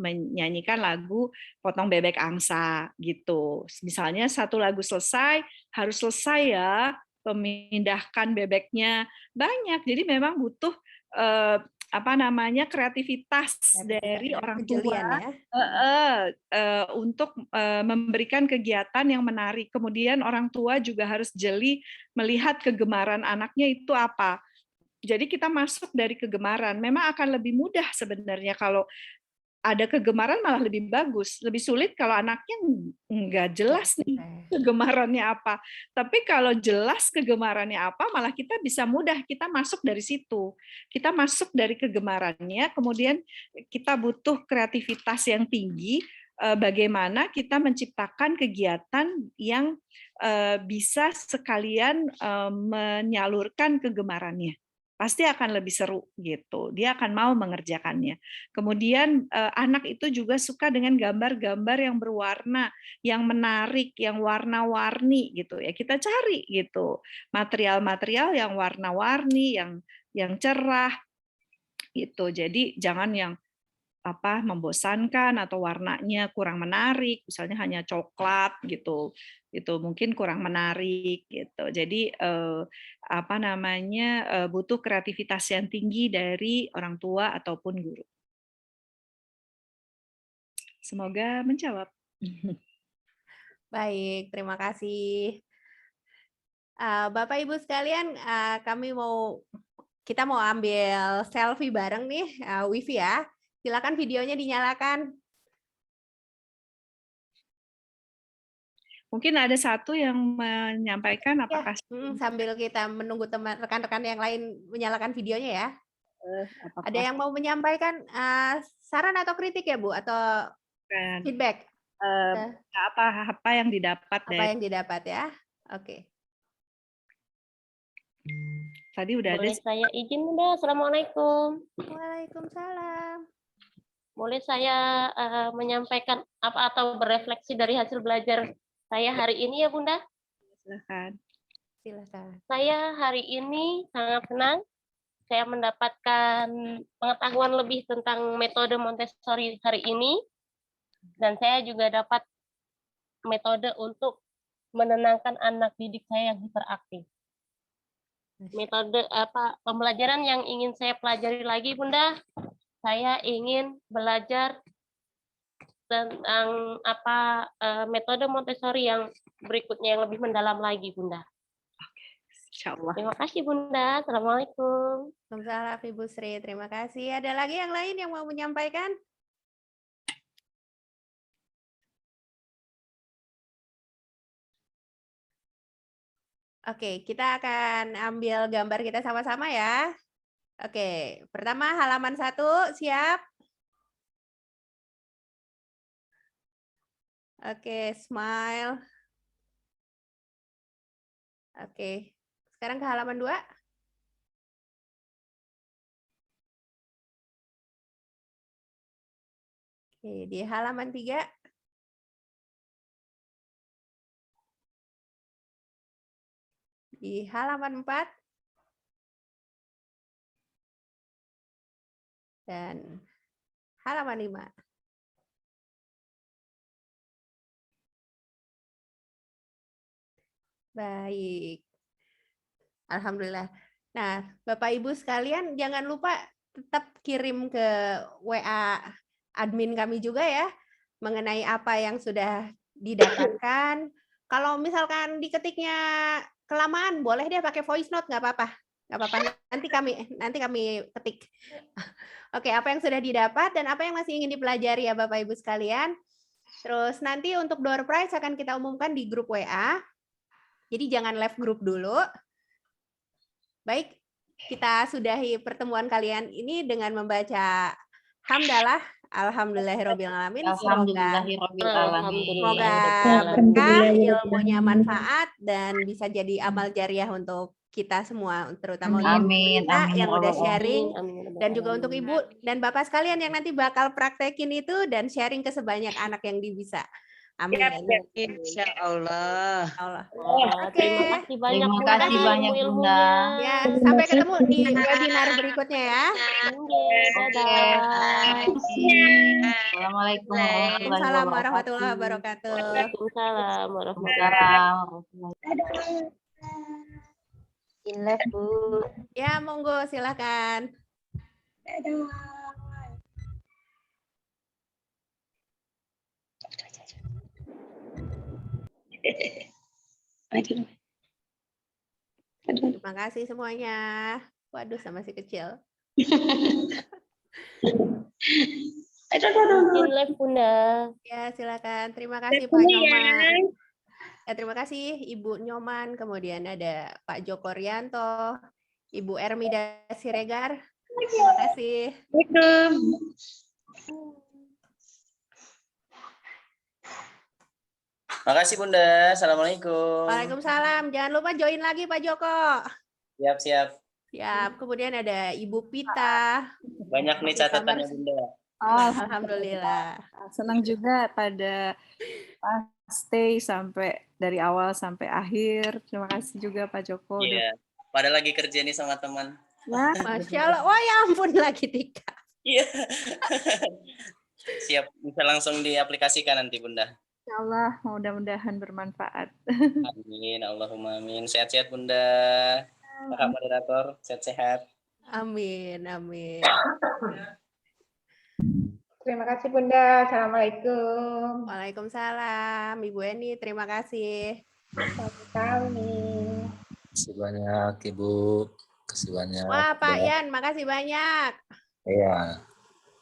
menyanyikan lagu Potong Bebek Angsa gitu. Misalnya satu lagu selesai, harus selesai ya, memindahkan bebeknya banyak. Jadi memang butuh kreativitas dari orang tua untuk memberikan kegiatan yang menarik. Kemudian orang tua juga harus jeli melihat kegemaran anaknya itu apa. Jadi kita masuk dari kegemaran. Memang akan lebih mudah sebenarnya kalau ada kegemaran, malah lebih bagus. Lebih sulit kalau anaknya nggak jelas nih kegemarannya apa. Tapi kalau jelas kegemarannya apa, malah kita bisa mudah, kita masuk dari situ. Kita masuk dari kegemarannya, kemudian kita butuh kreativitas yang tinggi, bagaimana kita menciptakan kegiatan yang bisa sekalian menyalurkan kegemarannya. Pasti akan lebih seru gitu. Dia akan mau mengerjakannya. Kemudian anak itu juga suka dengan gambar-gambar yang berwarna, yang menarik, yang warna-warni gitu ya. Kita cari gitu material-material yang warna-warni, yang cerah gitu. Jadi jangan yang membosankan atau warnanya kurang menarik, misalnya hanya coklat gitu, itu mungkin kurang menarik gitu. Jadi butuh kreativitas yang tinggi dari orang tua ataupun guru. Semoga menjawab. Baik, terima kasih. Bapak Ibu sekalian, kita mau ambil selfie bareng nih, Wifi ya. Silakan videonya dinyalakan. Mungkin ada satu yang menyampaikan apakah sambil kita menunggu teman rekan-rekan yang lain menyalakan videonya ya. Ada yang mau menyampaikan saran atau kritik ya Bu, atau feedback? Apa yang didapat ya? Oke. Tadi udah boleh ada. Saya izin Bunda. Assalamualaikum. Waalaikumsalam. Boleh saya menyampaikan atau berefleksi dari hasil belajar saya hari ini ya Bunda? Silakan. Saya hari ini sangat senang. Saya mendapatkan pengetahuan lebih tentang metode Montessori hari ini. Dan saya juga dapat metode untuk menenangkan anak didik saya yang hiperaktif. Metode pembelajaran yang ingin saya pelajari lagi Bunda, saya ingin belajar tentang metode Montessori yang berikutnya yang lebih mendalam lagi Bunda. Insyaallah. Terima kasih Bunda. Assalamualaikum. Waalaikumsalam Ibu Sri. Terima kasih. Ada lagi yang lain yang mau menyampaikan? Oke, kita akan ambil gambar kita sama-sama ya. Oke, pertama halaman 1, siap? Oke, smile. Oke, sekarang ke halaman 2. Oke, di halaman 3. Di halaman 4. Dan halaman 5. Baik. Alhamdulillah. Nah, Bapak Ibu sekalian jangan lupa tetap kirim ke WA admin kami juga ya mengenai apa yang sudah didapatkan. Kalau misalkan diketiknya kelamaan, boleh deh pakai voice note, nggak apa-apa. Nggak apa-apa, nanti kami ketik. Oke, apa yang sudah didapat dan apa yang masih ingin dipelajari ya Bapak Ibu sekalian. Terus nanti untuk door prize akan kita umumkan di grup WA. Jadi jangan left grup dulu. Baik, kita sudahi pertemuan kalian ini dengan membaca hamdalah, alhamdulillahirabbil alamin. Semoga berkah, ilmunya manfaat dan bisa jadi amal jariah untuk kita semua, terutama untuk Ibu Rina yang udah sharing, dan juga untuk Ibu dan Bapak sekalian yang nanti bakal praktekin itu dan sharing ke sebanyak anak yang bisa. Amin. Insya Allah. Terima kasih banyak Terima kasih banyak Bunda. Ya, sampai ketemu di webinar berikutnya ya. Dadah. Assalamualaikum Waalaikumsalam warahmatullahi wabarakatuh. Waalaikumsalam warahmatullahi wabarakatuh. Inlet, Bu. Ya, monggo silakan. Terima kasih semuanya. Waduh, sama si kecil. live Bunda. Ya, silakan. Terima kasih Pak Nyoman. Ya, terima kasih Ibu Nyoman. Kemudian ada Pak Joko Rianto, Ibu Ermida Siregar. Terima kasih. Makasih Bunda. Assalamualaikum. Waalaikumsalam. Jangan lupa join lagi Pak Joko. Siap, siap. Siap. Kemudian ada Ibu Pita. Banyak nih catatannya Bunda. Alhamdulillah. Senang juga pada stay sampai dari awal sampai akhir. Terima kasih juga Pak Joko. Iya. Pada lagi kerja nih sama teman. Wah, Masya Allah. Wah, ya ampun lagi Tika. Iya. Siap. Bisa langsung diaplikasikan nanti Bunda. Insya Allah, mudah-mudahan bermanfaat. Amin, Allahumma amin. Sehat-sehat Bunda. Kakak moderator, sehat-sehat. Amin, amin. Terima kasih Bunda. Assalamualaikum. Waalaikumsalam. Ibu Eni, terima kasih. Kami. Kasih banyak Ibu. Kasih banyak. Wah, Pak Yan, makasih banyak. Iya.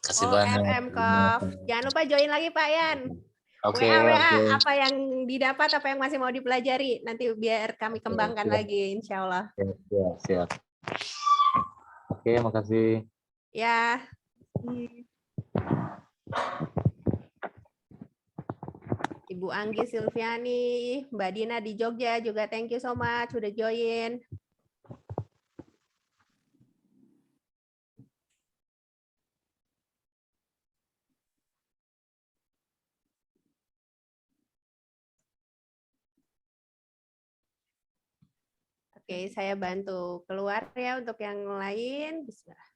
Kasih banyak. FM-Kof. Jangan lupa join lagi Pak Yan. Oke, WA, apa yang didapat, apa yang masih mau dipelajari. Nanti biar kami kembangkan lagi, insya Allah. Siap. Oke, makasih. Ya. Ibu Anggi Silviani, Mbak Dina di Jogja juga thank you so much sudah join. Oke, saya bantu keluar ya untuk yang lain. Bismillah.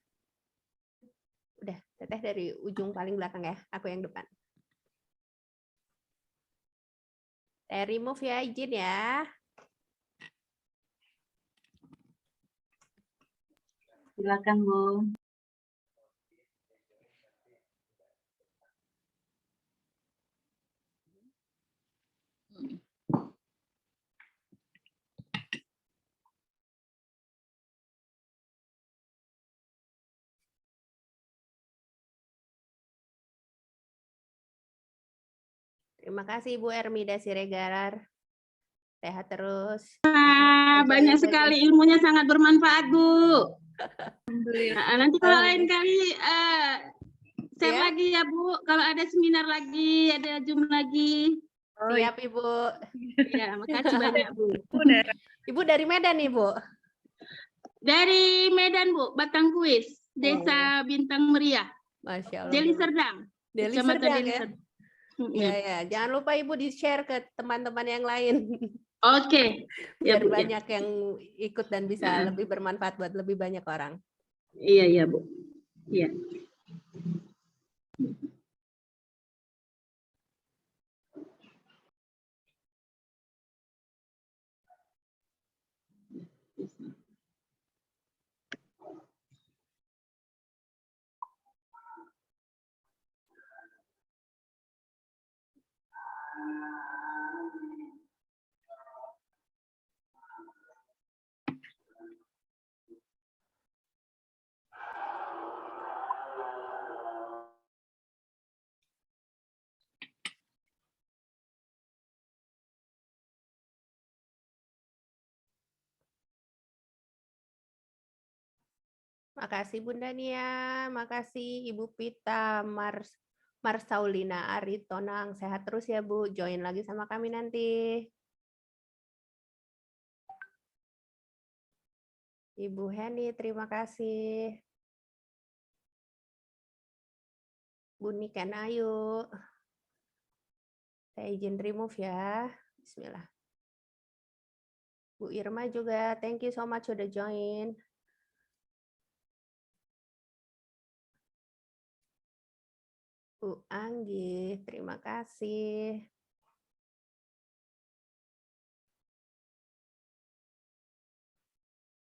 Udah, Teteh dari ujung paling belakang ya, aku yang depan. Saya remove ya, izin ya. Silakan Bu. Terima kasih Ibu Ermida Siregar. Sehat terus. Banyak sekali ilmunya, sangat bermanfaat Bu. Alhamdulillah. Nanti kalau lain kali share lagi ya Bu. Kalau ada seminar lagi, ada Zoom lagi. Siap Ibu. Ya, makasih banyak Bu. Ibu dari Medan Ibu? Dari Medan Bu, Batang Kuis, Desa Bintang Meriah. Masya Allah. Deli Serdang. Deli Serdang ya. Ya, jangan lupa Ibu di-share ke teman-teman yang lain. Oke. Biar banyak yang ikut dan bisa lebih bermanfaat buat lebih banyak orang. Iya, Bu. Iya. Makasih Bunda Nia, makasih Ibu Pita, Marsaulina Aritonang. Sehat terus ya Bu, join lagi sama kami nanti. Ibu Heni, terima kasih. Bu Niken Ayu. Saya izin remove ya. Bismillah. Bu Irma juga, thank you so much sudah join. Bu Anggi, terima kasih.